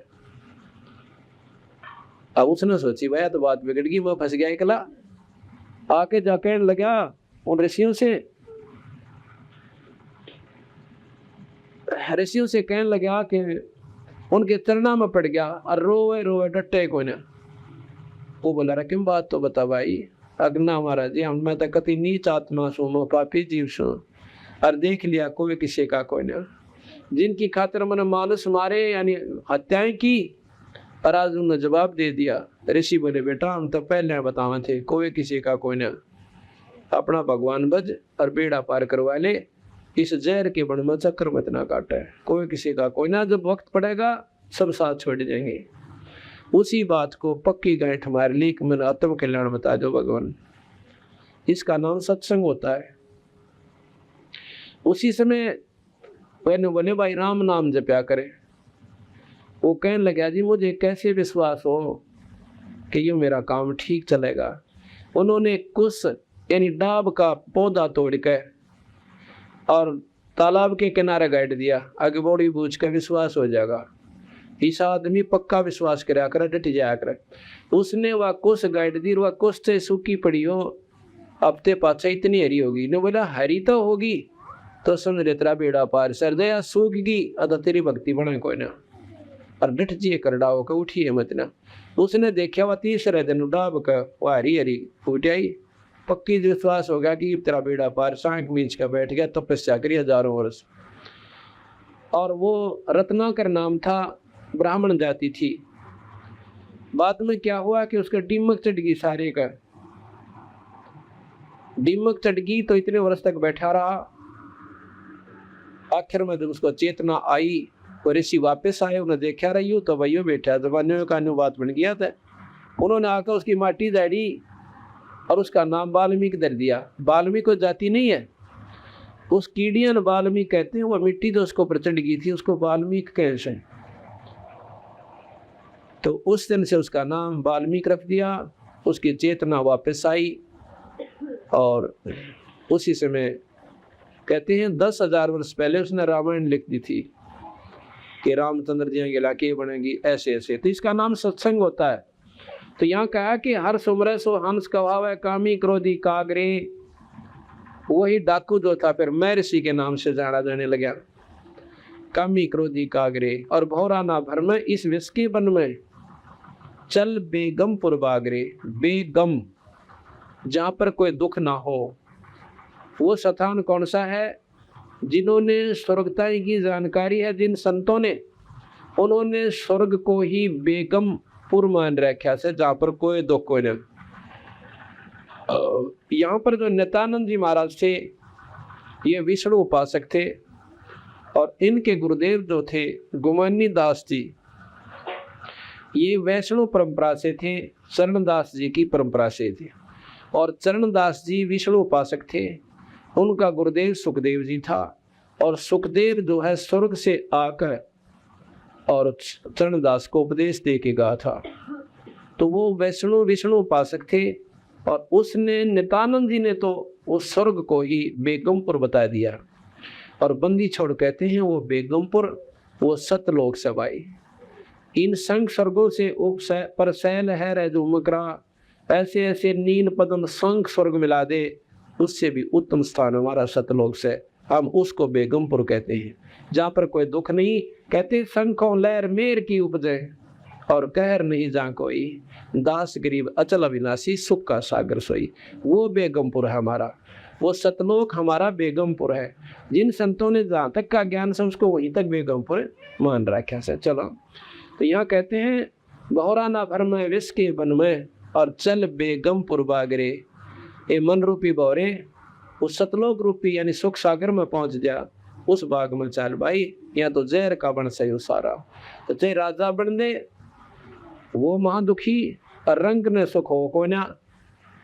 अब उसने सोची भाई तो बात बिगड़ गई, वो फंस गया एकला। आके जाके लगा उन ऋषियों से कहने लगा कि उनके चरणा में पड़ गया और रोए रोए डटे को ना। वो बोला रहा क्यों बात तो बता भाई। अग्ना महाराज जी हम मैं तो कति नीच आत्मा सू, मैं पापी जीव सू, और देख लिया कोई किसी का कोई ना। जिनकी खातिर मैंने मानुस मारे यानी हत्याएं की, और आज उन्होंने जवाब दे दिया। ऋषि बोले बेटा हम तो पहले बतावे थे, कोई किसी का कोई ना। अपना भगवान भज और बेड़ा पार करवा ले, इस जहर के बन में चक्कर मत ना काटे। कोई किसी का कोई ना, जब वक्त पड़ेगा सब साथ छोड़ जाएंगे। उसी बात को पक्की गांठ मार ली कि मैंने आत्म कल्याण बता दो भगवान। इसका नाम सत्संग होता है। उसी समय मैंने बोले भाई राम नाम जप्या करे। वो कहने लगा जी मुझे कैसे विश्वास हो कि ये मेरा काम ठीक चलेगा। उन्होंने कुछ यानी डाब का पौधा तोड़ कर और तालाब के किनारे गाड़ दिया, आगे बॉडी बूझ कर विश्वास हो जाएगा। इस आदमी पक्का विश्वास कराया करे, डट जाया करे। उसने वह कुछ गाड़ दी, वह कुछ से सूखी पड़ी हो, हफ्ते पाछे इतनी हरी होगी। ने बोला हरी तो होगी तो समझ रहे तेरा बेड़ा पार, सरदया सूख गई अदा तेरी भक्ति बने कोई ना। और डट जी कर डाओ के उठिए मत ना। उसने देखा वह तीसरे दिन डाब का वह हरी हरी फूट आई। पक्की विश्वास हो गया कि तेरा बेड़ा पार। सांख बीच का बैठ गया, तपस्या करी हजारों वर्ष। और वो रत्नाकर नाम था, ब्राह्मण जाति थी। बाद में क्या हुआ कि उसका डिमक चढ़ गई, सारे का डिमक चढ़ गई तो इतने वर्ष तक बैठा रहा। आखिर में जब उसको चेतना आई तो ऋषि वापस आए, उन्हें देखा रही हो तो वही बैठा। जबानियों का अनुवाद बन गया था। उन्होंने आकर उसकी माटी दाड़ी और उसका नाम वाल्मीकि धर दिया। वाल्मीकि कोई जाति नहीं है, उस कीड़ियन वाल्मीकि कहते हैं। वो मिट्टी तो उसको ऊपर चढ़ गई थी, उसको वाल्मीकि कैसे। तो उस दिन से उसका नाम वाल्मीकि रख दिया। उसकी चेतना वापस आई और उसी समय कहते हैं 10,000 वर्ष पहले उसने रामायण लिख दी थी कि रामचंद्र जी के इलाके बनेगी ऐसे ऐसे। तो इसका नाम सत्संग होता है। तो यहाँ कहा कि हर सुमरे सो हंस कहावे, कामी क्रोधी कागरे। वही डाकू जो था फिर महर्षि के नाम से जाना जाने लगा। कामी क्रोधी कागरे और भौरा ना भर में, इस विश्व के वन में चल बेगमपुर बागरे। बेगम जहाँ पर कोई दुख ना हो। वो स्थान कौन सा है? जिन्होंने स्वर्गता की जानकारी है, जिन संतों ने, उन्होंने स्वर्ग को ही बेगमपुर मान रखा से, जहाँ पर कोई दुख कोई नहीं। यहाँ पर जो नित्यानंद जी महाराज थे ये विष्णु उपासक थे और इनके गुरुदेव जो थे गुमानी दास जी, ये वैष्णव परंपरा से थे, चरणदास जी की परंपरा से थे। और चरणदास जी विष्णु उपासक थे, उनका गुरुदेव सुखदेव जी था। और सुखदेव जो है स्वर्ग से आकर और चरणदास को उपदेश दे के गया था। तो वो विष्णु उपासक थे और उसने नित्यानंद जी ने तो उस स्वर्ग को ही बेगमपुर बता दिया। और बंदी छोड़ कहते हैं वो बेगमपुर, वो सतलोक सवाई। इन संग स्वर्गों से पर सैल है रह जो मकरा, ऐसे ऐसे नीन पदम संग स्वर्ग मिला दे, उससे भी उत्तम स्थान हमारा सतलोक से, हम उसको बेगमपुर कहते हैं। जहाँ पर कोई दुख नहीं, कहते संखों लहर मेर की उपजे और कहर नहीं जहाँ कोई, दास गरीब अचल अविनाशी सुख का सागर सोई। वो बेगमपुर है हमारा, वो सतलोक हमारा बेगमपुर है। जिन संतों ने जहाँ तक का ज्ञान से उसको वहीं तक बेगमपुर मान रखा से। चलो तो यहाँ कहते हैं बहुरा ना भर में विश्व के वन में और चल बेगमपुर बागरे। ये मन रूपी बौरे उस सतलोक रूपी यानी सुख सागर में पहुंच जा, उस बाग में चल भाई, यहाँ तो जहर का बन सही सारा। तो चाहे राजा बन दे वो महादुखी और रंग ने सुख हो को ना।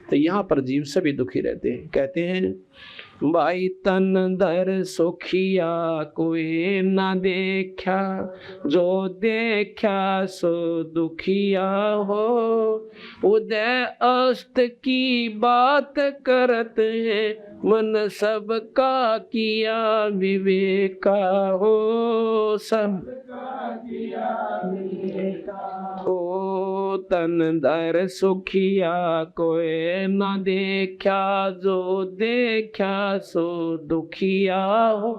तो यहाँ पर जीव सभी दुखी रहते हैं। कहते हैं भाई तन धर सुखिया कोई ना देखा, जो देखा सो दुखिया हो। उदय अस्त की बात करत है, मन सबका किया विवेका हो। सबका किया विवेका हो। तन धर सुखिया कोई न देखा, जो देखा सो दुखिया हो।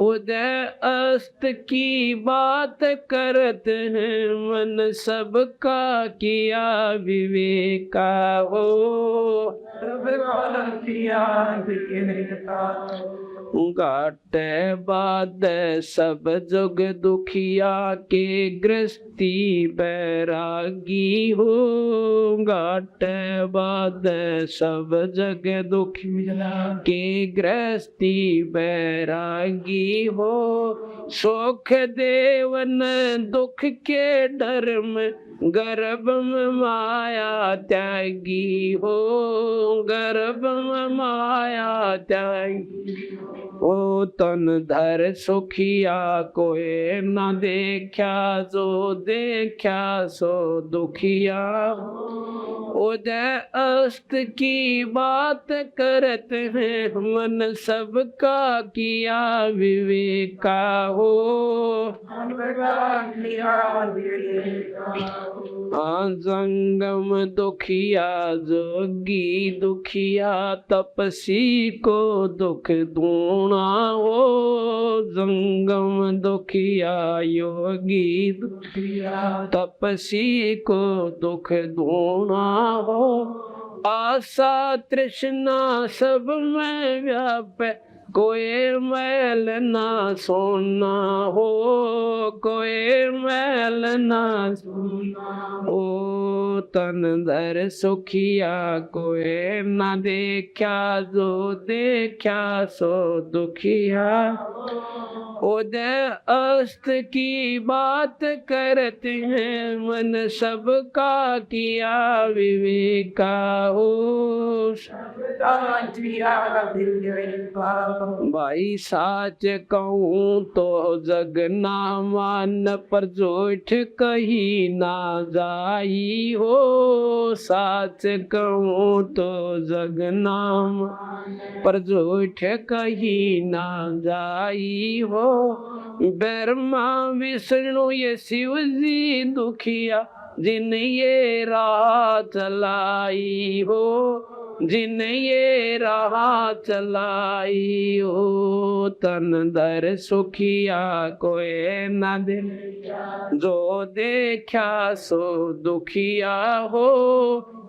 उदय अस्त की बात करत हैं, मन सबका किया विवेका हो। घाट बाद सब जुग दुखिया के गृहस्थी बैरागी हो। घाट बाद सब जग दुखिया के गृहस्थी बैरागी हो। सुख देवन दुख के डर में, गर्भ में माया त्यागी हो। गर्भ में माया त्यागी ओ। तन धर सुखिया कोई न देखा, जो देखा सो दुखिया हो। उदय अस्त की बात करत हैं, मन सबका किया विवेका हो। जंगम दुखिया जोगी दुखिया, तपसी को दुख दूना हो। जंगम दुखिया योगी दुखिया, तपसी को दुख दूना हो। आशा तृष्णा सब में व्यापे, कोई मैल ना सोना हो। कोई मैल ना सोना हो। तन धर सुखिया कोई ना देखा, जो देखा सो दुखिया। उदय अस्त की बात करते हैं, मन सबका किया विवेका हो। भाई साच कहूँ तो जग ना मान, पर झूठ कही ना जाई हो। साच कहूँ तो जग ना मान, पर झूठ कही ना जाई हो। ब्रह्मा विष्णु ये शिव जी दुखिया, जिन ये राह चलाई हो। जिन ये राह चलाई हो। तन धर सुखिया कोई न देखा, जो देखा सो दुखिया हो।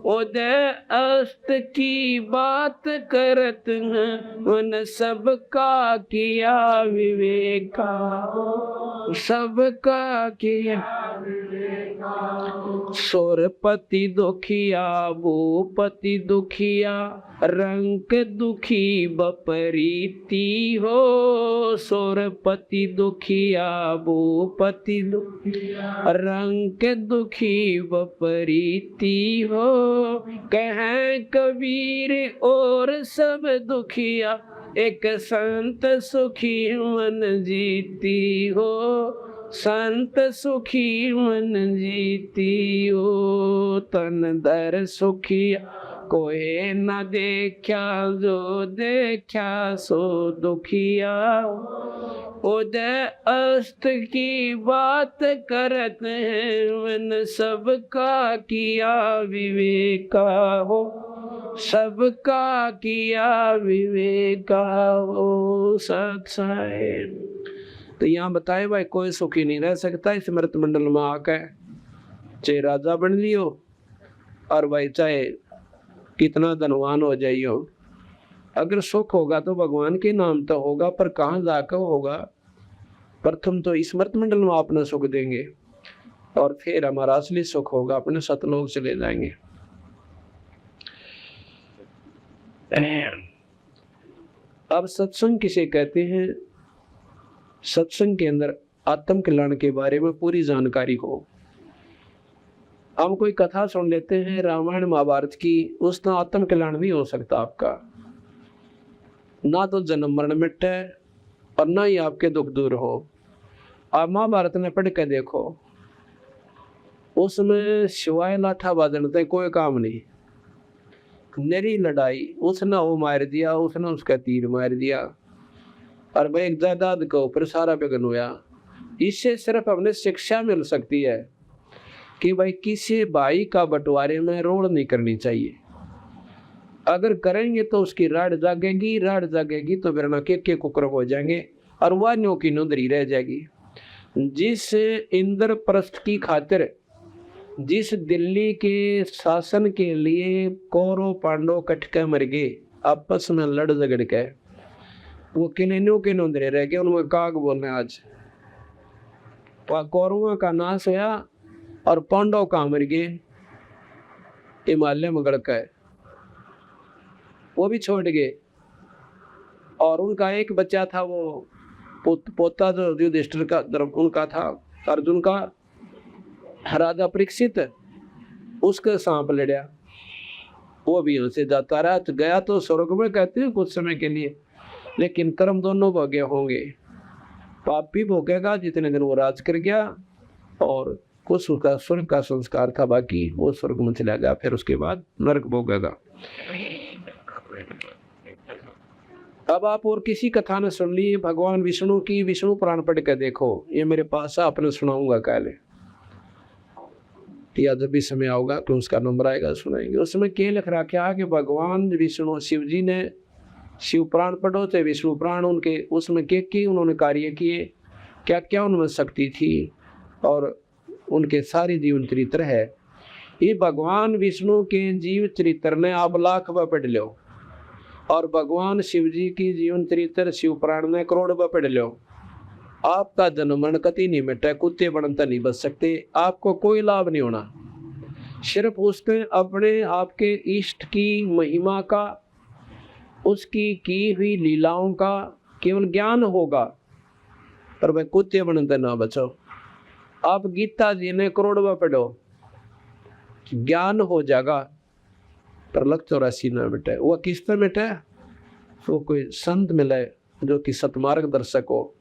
उदय अस्त की बात करत हैं, उन सबका किया विवेका हो। सबका किया सुरपति दुखिया भूपति दुखिया, रंक दुखी बपरीती हो। सुरपति दुखिया भूपति दुखिया, रंक दुखी बपरीती हो। कहें कबीर और सब दुखिया, एक संत सुखी मन जीती हो। संत सुखी मन जीती हो। तन धर सुखिया कोई न देखा, जो देखा सो दुखिया। उदय अस्त की बात करत हैं, मन सबका किया विवेका हो। सबका किया विवेका हो। सत्साई तो यहाँ बताए भाई कोई सुखी नहीं रह सकता इस मृत मंडल में आकर, चाहे राजा बन लियो और भाई चाहे कितना धनवान हो जाइयो। अगर सुख होगा तो भगवान के नाम तो होगा, पर कहाँ जाकर होगा। प्रथम तो इस मृत मंडल में अपना सुख देंगे और फिर हमारा असली सुख होगा, अपने सतलोक चले जाएंगे। अब सत्संग किसे कहते हैं? सत्संग के अंदर आत्म कल्याण के बारे में पूरी जानकारी हो। हम कोई कथा सुन लेते हैं रामायण महाभारत की, उसका आत्म कल्याण नहीं हो सकता आपका। ना तो जन्म मरण मिटे और ना ही आपके दुख दूर हो। आप महाभारत में पढ़ के देखो, उसमें शिवाय लाठा बाजने कोई काम नहीं, नरी लड़ाई। उसने वो मार दिया, उसने उसका तीर मार दिया, और भाई एक जायदाद के ऊपर सारा विघ्न हुआ। इससे सिर्फ हमें शिक्षा मिल सकती है कि भाई किसी भाई का बंटवारे में रोड़ नहीं करनी चाहिए। अगर करेंगे तो उसकी राड जागेगी, राड जागेगी तो बिरना के कुकर हो जाएंगे और वानियों की नोंदरी रह जाएगी। जिस इंद्रप्रस्थ की खातिर, जिस दिल्ली के शासन के लिए कौरव पांडव कट के मर गए, आपस में लड़ झगड़ के, वो किन्नों के नोंदरे रह गए, उनमें काग बोलने आज कौरवों का नाश हुआ और पांडव कहाँ मर गए, हिमालय में गड़ के, वो भी छोड़ गए। और उनका एक बच्चा था, वो पोता जो युधिष्ठिर का उनका था, अर्जुन का, राजा परीक्षित, उसके सांप लड़ा, वो भी यहाँ से जाता रहा, तो गया तो स्वर्ग में कहते हैं कुछ समय के लिए, लेकिन कर्म दोनों भोगे होंगे। पाप भी भोगेगा जितने दिन वो राज कर गया, और कुछ उसका स्वर्ग का संस्कार था, बाकी वो स्वर्ग में चला गया, फिर उसके बाद नरक भोगेगा। अब आप और किसी कथा ने सुन ली भगवान विष्णु की, विष्णु पुराण पढ़ के देखो, ये मेरे पास आपने सुनाऊंगा काले, या जब भी समय आऊगा तो उसका नंबर आएगा सुनाएंगे। उसमें क्या लिख रखा कि भगवान विष्णु शिव जी ने शिव पुराण पढ़ो थे, विष्णु पुराण, उनके उसमें के उन्होंने कार्य किए, क्या क्या उनमें शक्ति थी, और उनके सारे जीवन चरित्र है। ये भगवान विष्णु के जीव चरित्र ने आप लाख बार पढ़ लो, और भगवान शिव जी की जीवन चरित्र शिव पुराण में करोड़ बार पढ़ लो। आपका जन्म मरण कति नहीं मिटा, कुत्ते बनता नहीं बच सकते, आपको कोई लाभ नहीं होना। सिर्फ उसके अपने आपके इष्ट की महिमा का, उसकी की हुई लीलाओं का केवल ज्ञान होगा, पर वह कुत्ते बनते ना बचो। आप गीता जी ने करोड़ बार पढ़ो, ज्ञान हो जाएगा, पर लग 84 न मिटे। वो किस पे मिटे? वो कोई संत मिले जो कि सतमार्ग दर्शक हो,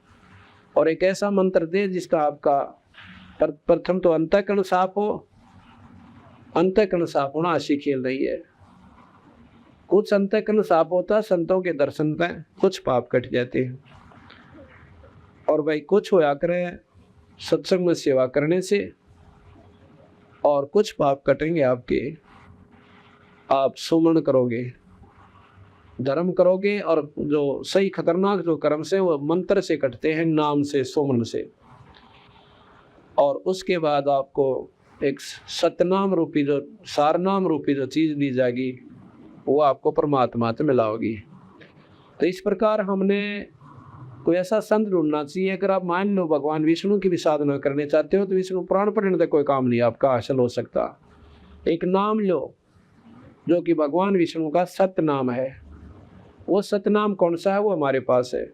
और एक ऐसा मंत्र दे जिसका आपका प्रथम तो अंतःकरण साफ हो। अंतःकरण साफ होना आशी खेल रही है। कुछ अंतःकरण साफ होता संतों के दर्शन पे, कुछ पाप कट जाते हैं। और भाई कुछ होया करे सत्संग में सेवा करने से, और कुछ पाप कटेंगे आपके। आप सुमन करोगे, धर्म करोगे, और जो सही खतरनाक जो कर्म से वो मंत्र से कटते हैं, नाम से, सुमन से। और उसके बाद आपको एक सतनाम रूपी जो सारनाम रूपी जो चीज दी जाएगी, वो आपको परमात्मा से मिलाओगी। तो इस प्रकार हमने कोई ऐसा संत ढूंढना चाहिए। अगर आप मान लो भगवान विष्णु की भी साधना करने चाहते हो तो विष्णु पुराण पढ़ने से कोई काम नहीं आपका हासिल हो सकता। एक नाम लो जो कि भगवान विष्णु का सत्य नाम है। वो सतनाम कौन सा है? वो हमारे पास है।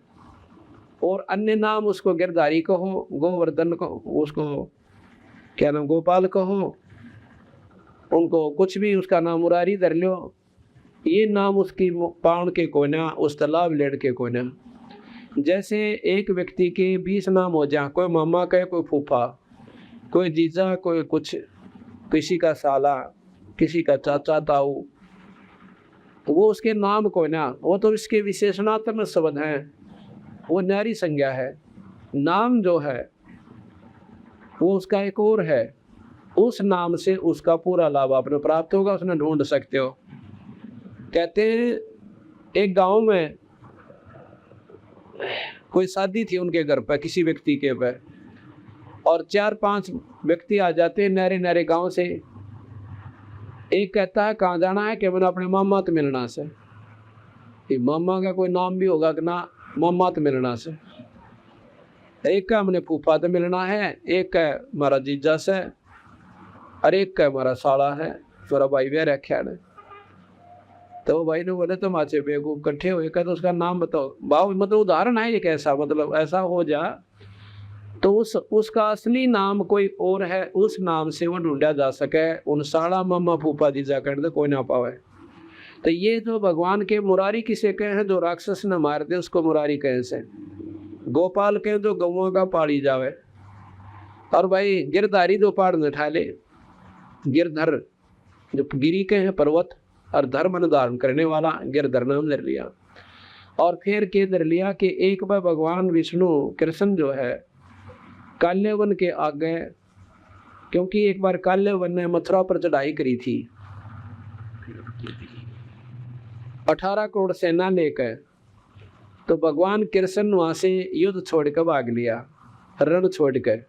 और अन्य नाम उसको गिरधारी कहो, गोवर्धन कहो, उसको क्या नाम, गोपाल कहो, उनको कुछ भी उसका नाम मुरारी धर लो। ये नाम उसकी पाउन के कोना, उस तालाब लेड़ के कोना। जैसे एक व्यक्ति के 20 नाम हो जाए, कोई मामा कहे, कोई फूफा, कोई जीजा, कोई कुछ, किसी का साला, किसी का चाचा ताऊ, वो उसके नाम को ना, वो तो इसके विशेषणात्मक शब्द हैं, वो न्यारी संज्ञा है। नाम जो है वो उसका एक और है, उस नाम से उसका पूरा लाभ आपने प्राप्त होगा, उसने ढूंढ सकते हो। कहते हैं एक गांव में कोई शादी थी उनके घर पर, किसी व्यक्ति के पर, और 4-5 व्यक्ति आ जाते हैं नहरे नहरे गांव से। एक कहता है कहाँ जाना है, कि मैंने अपने मामा तो मिलना से। मामा का कोई नाम भी होगा कि ना, मामा तो मिलना से। एक का हमने फूफा तो मिलना है, एक का हमारा जीजा से, और एक का हमारा साला है, थोड़ा भाई भी रखा है। तो भाई ने बोले तुम आचे बेगू इकट्ठे हुए का, तो उसका नाम बताओ। भाव मतलब उदाहरण है ये, कैसा मतलब ऐसा हो जा तो उसका असली नाम कोई और है, उस नाम से वो ढूंढा जा सके। उन साला मामा फूफा जीजा कर दे कोई ना पावे। तो ये जो भगवान के मुरारी किसे कहे हैं, जो राक्षस न मार दे उसको मुरारी कहे से। गोपाल कहे जो गौओं का पाली जावे। और भाई गिरधारी जो पहाड़ न उठा ले, गिरधर जो गिरी के हैं पर्वत, और धर्म धारण करने वाला गिरधर नाम धर लिया। और फिर के धर लिया कि एक बार भगवान विष्णु कृष्ण जो है काल्यवन के आगे, क्योंकि एक बार काल्यवन ने मथुरा पर चढ़ाई करी थी 18 करोड़ सेना लेकर, तो भगवान कृष्ण वहां से युद्ध छोड़कर भाग लिया, रण छोड़कर।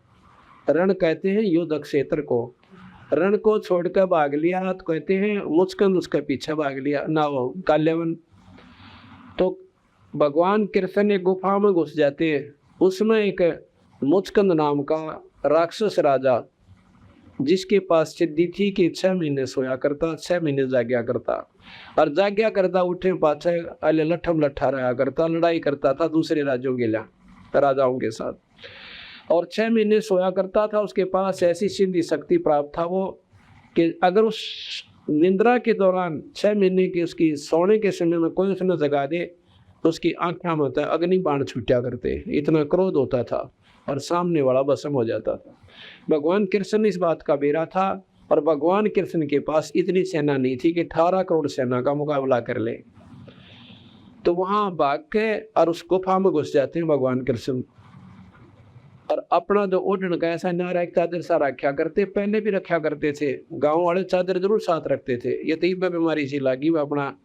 रण कहते हैं युद्ध क्षेत्र को, रण को छोड़कर भाग लिया तो कहते हैं मुचकंद उसके पीछे भाग लिया ना, वो काल्यवन। तो भगवान कृष्ण एक गुफा में घुस जाते हैं, उसमें एक मुचकंद नाम का राक्षस राजा, जिसके पास सिद्धि थी कि 6 महीने सोया करता, 6 महीने जाग्या करता, और जाग्या करता उठे पाछे अले लठम लठा रहा करता, लड़ाई करता था दूसरे राज्यों के लिए राजाओं के साथ, और 6 महीने सोया करता था। उसके पास ऐसी सिद्धि शक्ति प्राप्त था वो कि अगर उस निंद्रा के दौरान 6 महीने की उसकी सोने के समय में कोई उसने जगा दे तो उसकी आंखों में होता अग्नि बाण छूटा करते, इतना क्रोध होता था और सामने वाला भस्म हो जाता था। भगवान कृष्ण इस बात का बेरा था, और भगवान कृष्ण के पास इतनी सेना नहीं थी कि 18 करोड़ सेना का मुकाबला कर ले। तो वहां भाग के और उस गुफा में घुस जाते हैं भगवान कृष्ण, और अपना जो ओढ़न का ऐसा नारा एक चादर सा रखा करते, पहले भी रखा करते थे, गांव वाले चादर जरूर साथ रखते थे। ये तीब बीमारी सी लगी वो अपना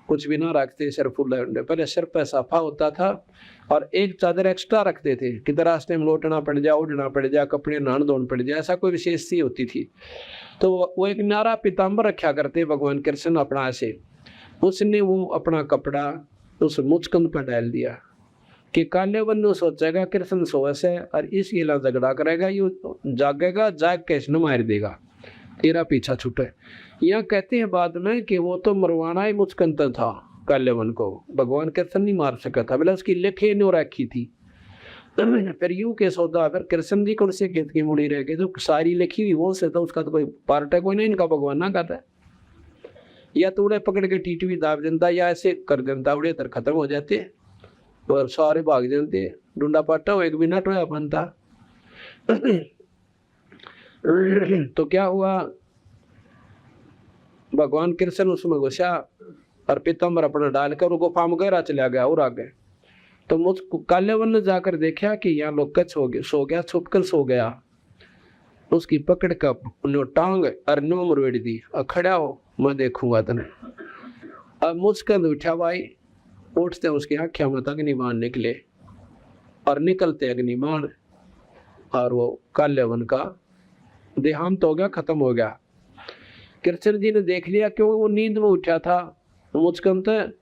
कुछ भी ना रखते, सिर फुल पहले सिर पे साफा होता था, और एक चादर एक्स्ट्रा रखते थे कि रास्ते में लोटना पड़ जाए, उड़ना पड़ जाए, कपड़े नहान धोन पड़ जाए, ऐसा कोई विशेष सी होती थी। तो वो एक नारा पीताम्बर रखा करते भगवान कृष्ण अपना से। उसने वो अपना कपड़ा उस मुचकंद पर डाल दिया कि काल्यवन ने सोचेगा कृष्ण सोए से और इस गिला झगड़ा करेगा, ये जागेगा, जाग के इसने मार देगा, तेरा पीछा छूटे। यह कहते हैं बाद में कि वो तो मरवाना ही मुचकंद था काल्यवन को, भगवान कृष्ण नहीं मार सका था, बोला उसकी लेखे नो रखी थी। फिर यूं के सौदा, फिर कृष्ण जी कौन से खेत की मुड़ी रह गए, तो सारी लिखी हुई वो से, तो उसका तो कोई पार्ट है कोई नहीं, इनका भगवान ना कहता है। या तो उड़े पकड़ के टीटवी दाब देता, या ऐसे कर देता उड़े तर खत्म हो जाते और सारे भाग जाते, डूडा पाटा हो एक मिनट में बनता। तो क्या हुआ, भगवान कृष्ण उसमें घुसा और पीताम्बर अपना डालकर गुफा में गहरा चला गया और आगे। तो मुझ काल्यवन ने जाकर देखा कि यहाँ लोग कच हो गया, सो गया, छुपकर सो गया। उसकी पकड़ कर टांग और नो मरवेड़ दी, और खड़ा हो मैं देखूंगा तने। अब मुझकंद उठा भाई, उठते उसकी आंखें में अग्निबाण निकले, और निकलते अग्निबाण, और वो काल्यवन का देहांत हो गया, खत्म हो गया। कृष्ण जी ने देख लिया क्यों वो नींद में उठा था मुचकंद,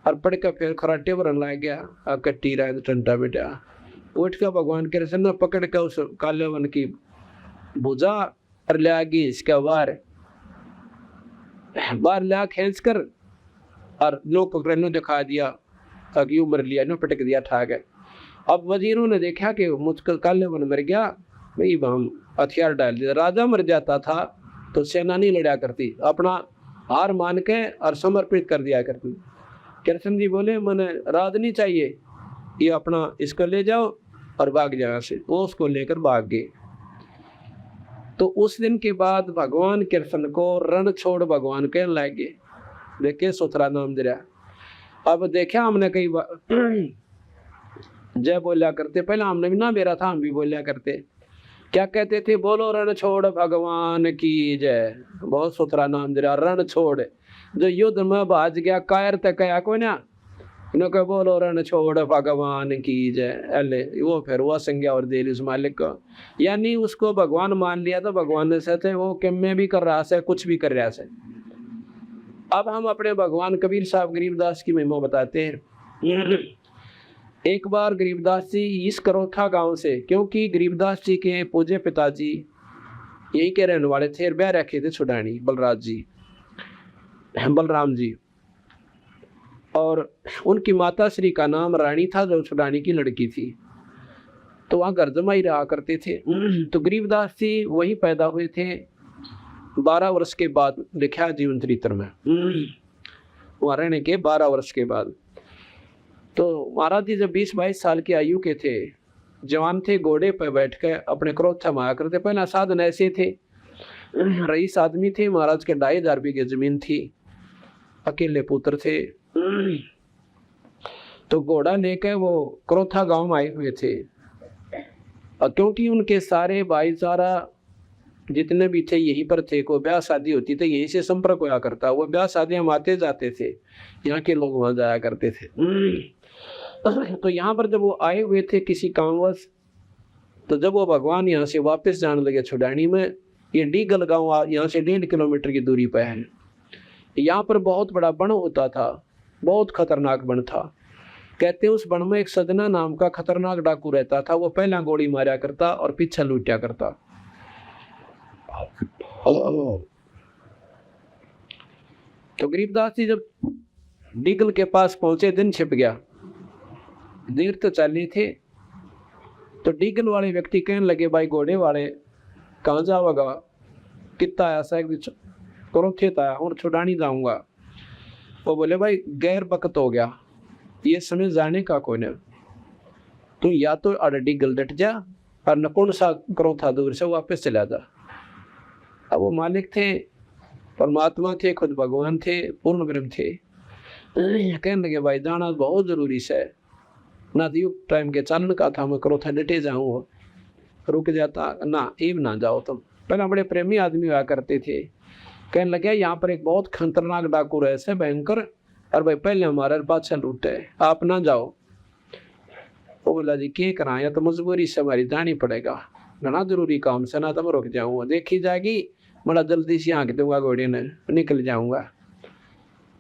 और पढ़ कर फिर खराटे भरन लग गया, कट्टी रहा टंटा बेटा। उठ कर भगवान कृष्ण ने पकड़ कर उस काल्यवन की भुजा और ले आगे इसका बार ला खींच कर और नो पकड़ने दिखा दिया, अगी उमर लिया, नो पटक दिया, ठा गए। अब वजीरों ने देखा कि मुझको काल्यवन मर गया, भाई हम हथियार डाल दिया। राजा मर जाता था तो सेना नहीं लड़ा करती, अपना हार मान के और समर्पित कर दिया करती। कृष्ण जी बोले मैंने राज नहीं चाहिए, ये अपना इसको ले जाओ और भाग जाओ से। वो उसको लेकर भाग गए। तो उस दिन के बाद भगवान कृष्ण को रण छोड़ भगवान के लागे, देखे सुथरा नाम दिया। अब देखा हमने कई बार जय बोलिया करते, पहले हमने भी ना मेरा था, हम भी बोलिया करते, क्या कहते थे, बोलो रण छोड़ भगवान की जय। बहुत सुथरा नाम दिया, रण छोड़। जो युद्ध में भाज गया कायर तक कया को ना, इन्होंने बोलो रण छोड़ भगवान की जय, अले वो फिर वो संज्ञा और दे उस मालिक को, यानी उसको भगवान मान लिया। तो भगवान ने सहते वो किम्मे भी कर रहा है, कुछ भी कर रहा है। अब हम अपने भगवान कबीर साहब गरीबदास की महिमा बताते हैं। एक बार गरीबदास जी इस करोथा गांव से, क्योंकि गरीबदास जी के पूज्य पिताजी यहीं के रहने वाले थे, ब्याह रखे थे छुडानी बलराम जी, और उनकी माता श्री का नाम रानी था, जो छुडानी की लड़की थी। तो वहाँ घर जमाई रहा करते थे। तो गरीबदास जी वहीं पैदा हुए थे। 12 वर्ष के बाद लिखा जीवन चरित्र में। वहाँ रहने के 12 वर्ष के बाद। तो महाराज जी जब 20-22 साल की आयु के थे, जवान थे, घोड़े पर बैठ कर अपने क्रोध थमाया करते। पहला साधन ऐसे थे, रईस आदमी थे, महाराज के 2,500 बीघे जमीन थी, अकेले पुत्र थे। तो घोड़ा लेकर वो क्रोथा गांव में आए हुए थे, और क्योंकि उनके सारे भाईचारा जितने भी थे यहीं पर थे, कोई ब्याह शादी होती तो यहीं से संपर्क होया करता। वो ब्याह शादियां आते जाते थे, यहाँ के लोग वहां जाया करते थे। तो यहाँ पर जब वो आए हुए थे किसी कामवश, तो जब वो भगवान यहाँ से वापस जाने लगे छुड़ानी में, ये डीगल गाँव यहाँ से 1.5 किलोमीटर की दूरी पर है। यहाँ पर बहुत बड़ा वन होता था, बहुत खतरनाक वन था। कहते उस वन में एक सजना नाम का खतरनाक डाकू रहता था। वो पहला गोली मारा करता और पीछा लूटा करता। तो गरीबदास जी जब डीगल के पास पहुंचे, दिन छिप गया, देर तो चली थे। तो डीगल वाले व्यक्ति कहने लगे, भाई घोड़े वाले कहाँ जाओगा, कितना ऐसा है करो थे ताया और छुड़ानी जाऊंगा। वो बोले, भाई गैर वक्त हो गया, ये समय जाने का कोई नहीं, तू या तो अड्डी गल डट जा और नकुण सा करो था दूर से वापस चला जा। अब वो मालिक थे, परमात्मा थे, खुद भगवान थे, पूर्ण ब्रह्म थे। कहने लगे, भाई जाना बहुत जरूरी है ना, तो टाइम के चालन का था, मैं करो था डटे जाऊँ, रुक जाता ना, ईब ना जाओ तुम। पहले बड़े प्रेमी आदमी हुआ करते थे। कहने लगे, यहाँ पर एक बहुत खतरनाक डाकू रहे से भयंकर, और भाई पहले हमारे पास लूटे, आप ना जाओ। वो बोला, जी क्या कराया, तो मजबूरी से हमारी जानी पड़ेगा, घना जरूरी काम से, ना तो मैं रुक जाऊंगा, देखी जाएगी, बड़ा जल्दी से हाँक दूंगा घोड़े ने, निकल जाऊंगा।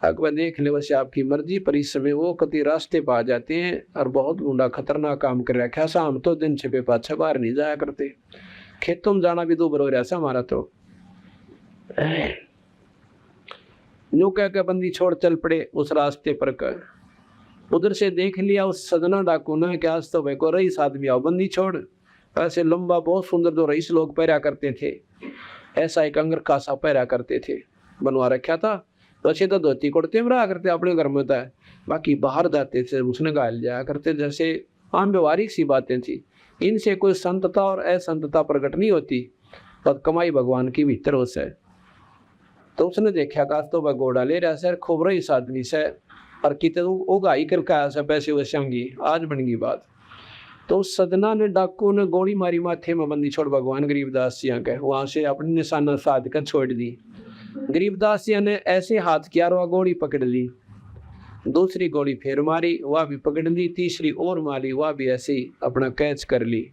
अकबर देख ले, वैसे आपकी मर्जी, पर इस समय वो कति रास्ते पा जाते हैं और बहुत गुंडा खतरनाक काम कर रखा। शाम तो दिन छिपे पाछे बाहर नहीं जाया करते, खेतों में जाना भी दूबर हो रहा है हमारा। तो यूं कह के बंदी छोड़ चल पड़े उस रास्ते पर कर। उधर से देख लिया उस सजना डाकू ने कि आज तो भाई को रईस आदमी आओ, बंदी छोड़। ऐसे लंबा बहुत सुंदर जो रईस लोग पहरा करते थे, ऐसा एक अंगर कासा पहरा करते थे, बनवा रखा था। वैसे तो धोती कुर्ते में रहा करते अपने घर में, था बाकी बाहर जाते थे उसने गायल जाया करते, जैसे आम व्यवहारिक सी बातें थी। इनसे कोई संतता और असंतता प्रकट नहीं होती, तो कमाई भगवान की भीतर हो से। तो उसने देखा का तो वह घोड़ा ले रहा सर खूब रही इस आदमी से, और कितने उगाई करके आया से पैसे वैसे होंगी, आज बन गई बात। तो उस सदना ने डाकू ने गोली मारी माथे में, बंदी छोड़ भगवान गरीबदास जी के, वहां से अपनी निशाना साध कर छोड़ दी। गरीबदास जी ने ऐसे हाथ किया, वह गोली पकड़ ली, दूसरी गोली फिर मारी, वह भी पकड़ ली, तीसरी और मारी, वह भी ऐसे अपना कैच कर ली।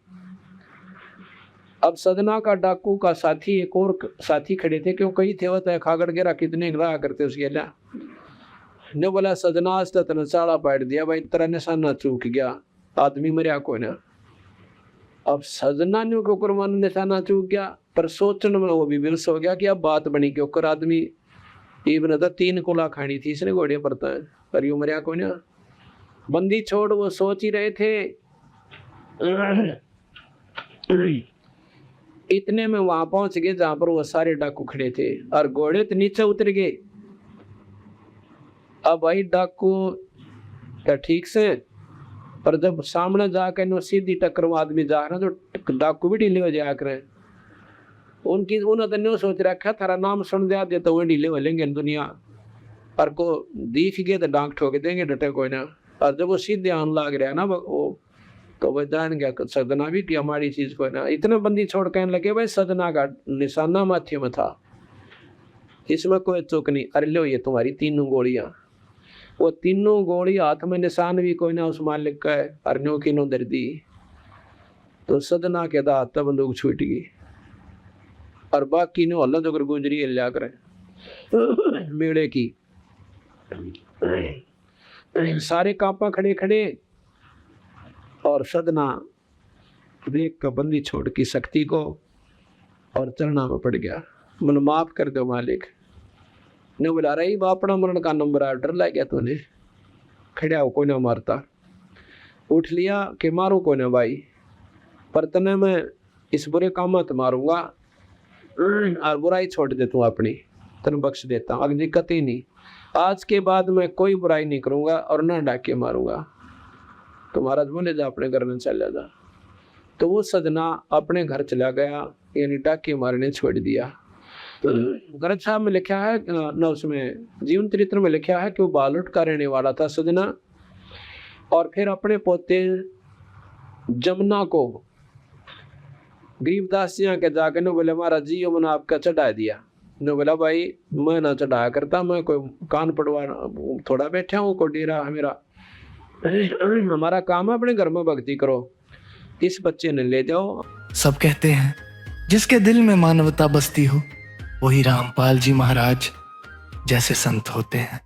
अब सदना का डाकू का साथी, एक और साथी खड़े थे, क्यों कई थे, वह खागड़ गिरा कितने रहा करते उसके ला ने बोला, सदना आज तक चाड़ा पाट दिया भाई, तेरा निशाना चूक गया, आदमी मरिया कोई ना। अब सजना ने के ऊपर मन निशाना चूक गया, पर सोचने में वो भी विवश हो गया कि अब बात बनी के ऊपर आदमी इबन तो 3 कोला खानी थी इसने घोड़े पर, पर यू मरिया कोई ना। बंदी छोड़ वो सोच ही रहे थे, इतने में वहां पहुंच गए जहां पर वो सारे डाकू खड़े थे, और घोड़े तो नीचे उतर गए। अब भाई डाकू क्या ठीक से, पर जब सामने जाकर नो सीधी टक्कर वो आदमी जा रहा, जो डाकू भी ढीले हो जाया करे। उनकी उन्होंने तो सोच रखा थारा नाम सुन दिया दे तो वो ढीले हो लेंगे दुनिया, पर को दिख गए तो डांग ठोक देंगे, डटे कोई ना। और जब वो सीधे आने लग रहा ना वो, तो वह जान गया सदना भी कि हमारी चीज को ना। इतने बंदी छोड़ कहने लगे, भाई सदना का निशाना माथे में था, इसमें कोई चूक नहीं, अरे लो ये तुम्हारी 3 गोलियां। वो 3 गोली हाथ में, निशान भी कोई ना उस मालिक का है, अरन्यों की नो दर दी। तो सदना के दांत तब बंदूक छूट गई, और बाकी ने हल्ला जो गुजरी लिया करे मेड़े की। सारे कांपा खड़े खड़े, और सदना देख कर बंदी छोड़ की शक्ति को और चरणा में पड़ गया, मन माफ कर दो मालिक। ने बुला रही अपना मरण का नंबर आ, डर लग गया तूने, खड़ा हो कोई ना मारता, उठ लिया कि मारू कोई ना भाई, पर तने मैं इस बुरे काम मत मारूंगा, और बुराई छोड़ दे तू अपनी। तेन बख्श देता हूँ, अगली कतई नहीं। आज के बाद मैं कोई बुराई नहीं करूँगा और ना डाके मारूंगा। तो महाराज बोले जा अपने घर में चला जा। तो वो सजना अपने घर चला गया, यानी डाके मारने छोड़ दिया। ग्रंथ साहब में लिखा है न, उसमें जीवन चरित्र में लिखा है कि वो बालोट का रहने वाला था सजना, और फिर अपने पोते जमुना को गरीबदास जी के जाके ने बोले महाराज जी यो मैंने आपका चढ़ा दिया। ने बोला भाई मैं ना चढ़ाया करता, मैं कोई कान पड़वा थोड़ा बैठा हूँ, कोई डेरा है मेरा, हमारा काम है अपने घर में भक्ति करो। इस बच्चे ने ले जाओ। सब कहते हैं जिसके दिल में मानवता बसती हो वही रामपाल जी महाराज जैसे संत होते हैं।